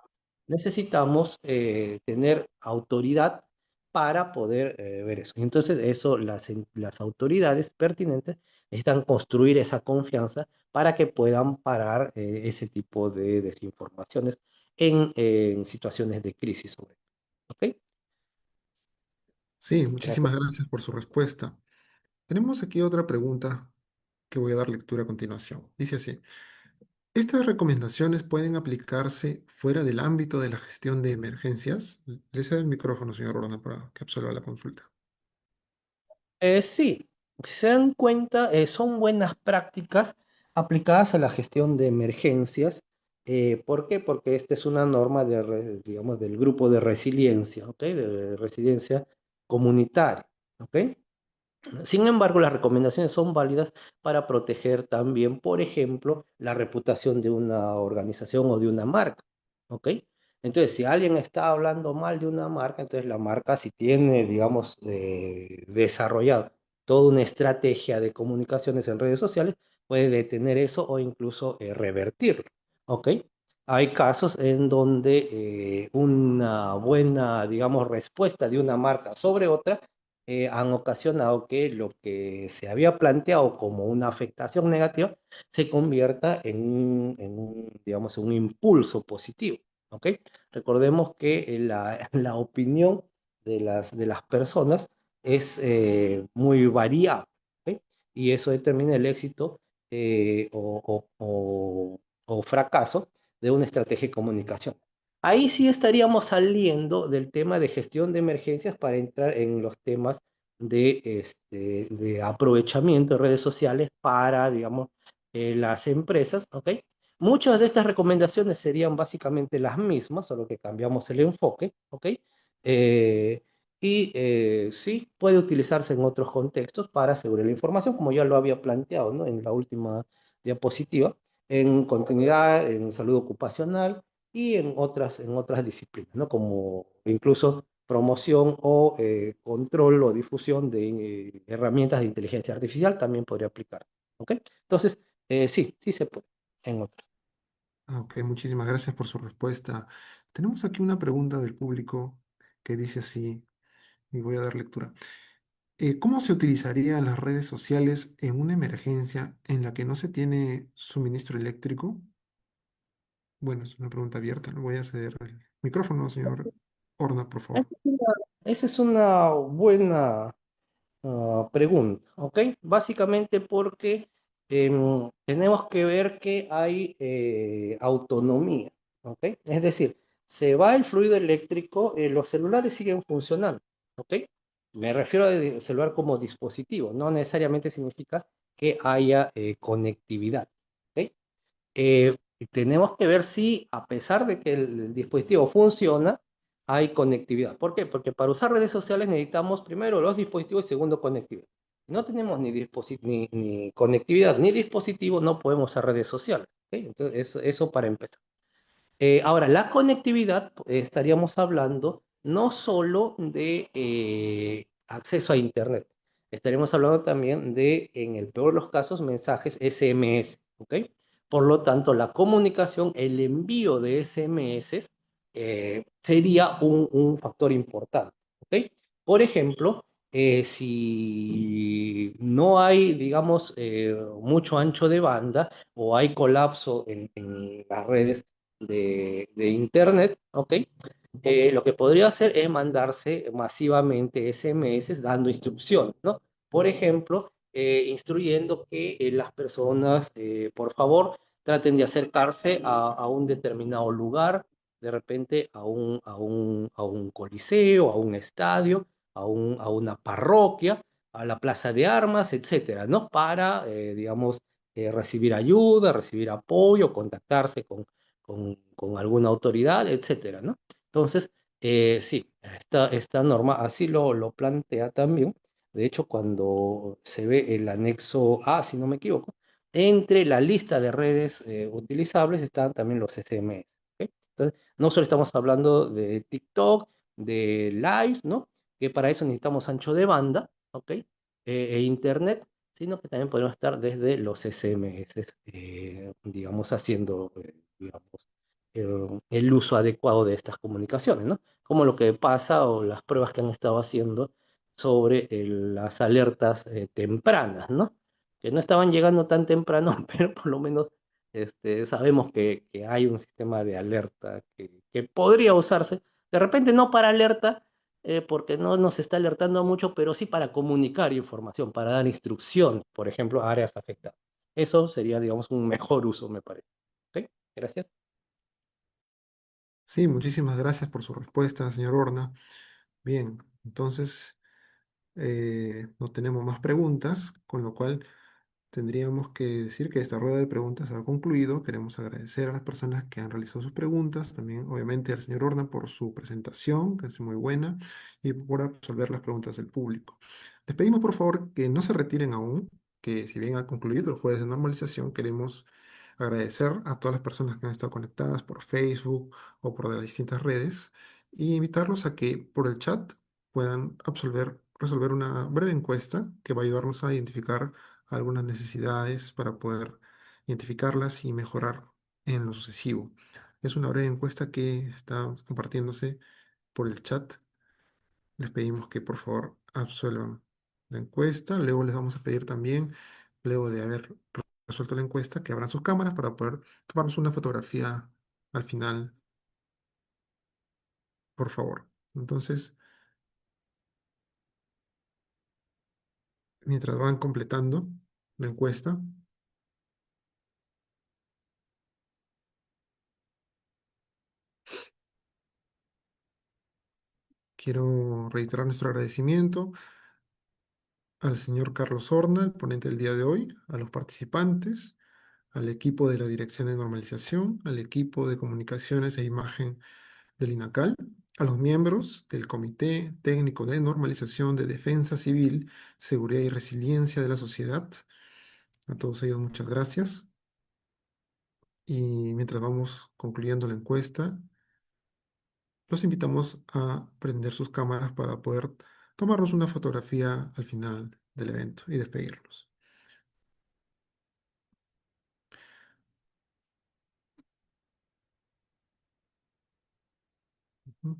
necesitamos tener autoridad para poder ver eso. Y entonces eso, las autoridades pertinentes necesitan construir esa confianza para que puedan parar ese tipo de desinformaciones en situaciones de crisis. ¿Ok? Sí, De acuerdo. muchísimas gracias por su respuesta. Tenemos aquí otra pregunta que voy a dar lectura a continuación. Dice así. ¿Estas recomendaciones pueden aplicarse fuera del ámbito de la gestión de emergencias? Le cedo el micrófono, señor Orona, para que absuelva la consulta. Sí, si se dan cuenta, son buenas prácticas aplicadas a la gestión de emergencias. ¿Por qué? Porque esta es una norma digamos, del grupo de resiliencia, ¿ok? De resiliencia comunitaria, ¿ok? Sin embargo, las recomendaciones son válidas para proteger también, por ejemplo, la reputación de una organización o de una marca, ¿ok? Entonces, si alguien está hablando mal de una marca, entonces la marca, si tiene, digamos, desarrollado toda una estrategia de comunicaciones en redes sociales, puede detener eso o incluso revertirlo, ¿ok? Hay casos en donde una buena, digamos, respuesta de una marca sobre otra han ocasionado que lo que se había planteado como una afectación negativa se convierta digamos, un impulso positivo. ¿Ok? Recordemos que la opinión de las personas es muy variable. ¿Ok? Y eso determina el éxito o fracaso de una estrategia de comunicación. Ahí sí estaríamos saliendo del tema de gestión de emergencias para entrar en los temas de aprovechamiento de redes sociales para, digamos, las empresas, ¿ok? Muchas de estas recomendaciones serían básicamente las mismas, solo que cambiamos el enfoque, ¿ok? Eh, sí, puede utilizarse en otros contextos para asegurar la información, como ya lo había planteado, ¿no?, en la última diapositiva, en continuidad, en salud ocupacional y en otras disciplinas, ¿no? Como incluso promoción o control o difusión de herramientas de inteligencia artificial también podría aplicar. ¿Ok? Entonces, sí, sí se puede en otras. Ok, muchísimas gracias por su respuesta. Tenemos aquí una pregunta del público que dice así, y voy a dar lectura. ¿Cómo se utilizarían las redes sociales en una emergencia en la que no se tiene suministro eléctrico? Bueno, es una pregunta abierta. Le voy a ceder el micrófono, señor Horna, por Esa favor. es una buena pregunta, ¿ok? Básicamente porque tenemos que ver que hay autonomía, ¿ok? Es decir, se va el fluido eléctrico, los celulares siguen funcionando, ¿ok? Me refiero al celular como dispositivo, no necesariamente significa que haya conectividad, ¿ok? y tenemos que ver si, a pesar de que el dispositivo funciona, hay conectividad. ¿Por qué? Porque para usar redes sociales necesitamos primero los dispositivos y segundo conectividad. Si no tenemos ni conectividad ni dispositivo, no podemos usar redes sociales. ¿Ok? Entonces, eso para empezar. Ahora, la conectividad, estaríamos hablando no solo de acceso a Internet, estaríamos hablando también de, en el peor de los casos, mensajes SMS, ¿ok? Por lo tanto, la comunicación, el envío de SMS sería un factor importante, ¿ok? Por ejemplo, si no hay, digamos, mucho ancho de banda o hay colapso en las redes de Internet, ¿ok? Lo que podría hacer es mandarse masivamente SMS dando instrucciones, ¿no? Por ejemplo, instruyendo que las personas, por favor, traten de acercarse a un determinado lugar, de repente a un coliseo, a un estadio, a una parroquia, a la plaza de armas, etcétera, ¿no? Para, digamos, recibir ayuda, recibir apoyo, contactarse con alguna autoridad, etcétera, ¿no? Entonces, sí, esta norma así lo plantea también. De hecho, cuando se ve el anexo A, si no me equivoco, entre la lista de redes utilizables están también los SMS. ¿Ok? Entonces, no solo estamos hablando de TikTok, de Live, ¿no? Que para eso necesitamos ancho de banda, ¿ok? E Internet, sino que también podemos estar desde los SMS, digamos, haciendo, digamos, el uso adecuado de estas comunicaciones, ¿no? Como lo que pasa o las pruebas que han estado haciendo sobre las alertas tempranas, ¿no? Que no estaban llegando tan temprano, pero por lo menos sabemos que hay un sistema de alerta que podría usarse, de repente no para alerta, porque no nos está alertando mucho, pero sí para comunicar información, para dar instrucción, por ejemplo, a áreas afectadas. Eso sería, digamos, un mejor uso, me parece. ¿Ok? Gracias. Sí, muchísimas gracias por su respuesta, señor Horna. Bien, entonces no tenemos más preguntas, con lo cual tendríamos que decir que esta rueda de preguntas ha concluido. Queremos agradecer a las personas que han realizado sus preguntas, también obviamente al señor Horna por su presentación, que es muy buena, y por absolver las preguntas del público. Les pedimos por favor que no se retiren aún, que si bien ha concluido el jueves de normalización, queremos agradecer a todas las personas que han estado conectadas por Facebook o por las distintas redes y invitarlos a que por el chat puedan resolver una breve encuesta que va a ayudarnos a identificar algunas necesidades para poder identificarlas y mejorar en lo sucesivo. Es una breve encuesta que está compartiéndose por el chat. Les pedimos que por favor absuelvan la encuesta. Luego les vamos a pedir también, luego de haber resuelto la encuesta, que abran sus cámaras para poder tomarnos una fotografía al final, por favor. Entonces, mientras van completando la encuesta, quiero reiterar nuestro agradecimiento al señor Carlos Horna, el ponente del día de hoy, a los participantes, al equipo de la Dirección de Normalización, al equipo de Comunicaciones e Imagen del INACAL, a los miembros del Comité Técnico de Normalización de Defensa Civil, Seguridad y Resiliencia de la Sociedad. A todos ellos muchas gracias. Y mientras vamos concluyendo la encuesta, los invitamos a prender sus cámaras para poder tomarnos una fotografía al final del evento y despedirnos. Ujú.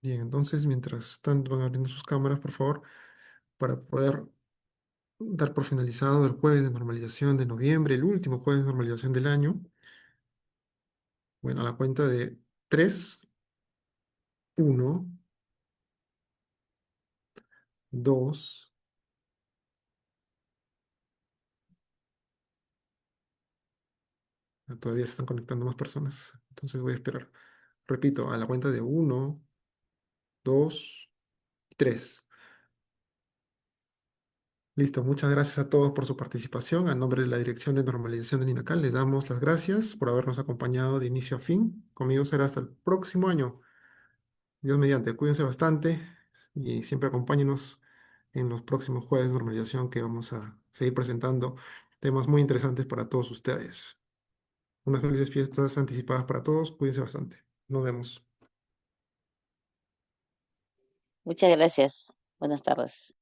Bien, entonces mientras tanto van abriendo sus cámaras, por favor, para poder dar por finalizado el jueves de normalización de noviembre, el último jueves de normalización del año. Bueno, a la cuenta de 3, 1, 2, todavía se están conectando más personas, entonces voy a esperar. Repito, a la cuenta de 1, 2, 3. Listo, muchas gracias a todos por su participación. A nombre de la Dirección de Normalización del INACAL, les damos las gracias por habernos acompañado de inicio a fin. Conmigo será hasta el próximo año. Dios mediante, cuídense bastante y siempre acompáñenos en los próximos jueves de normalización que vamos a seguir presentando temas muy interesantes para todos ustedes. Unas felices fiestas anticipadas para todos. Cuídense bastante. Nos vemos. Muchas gracias. Buenas tardes.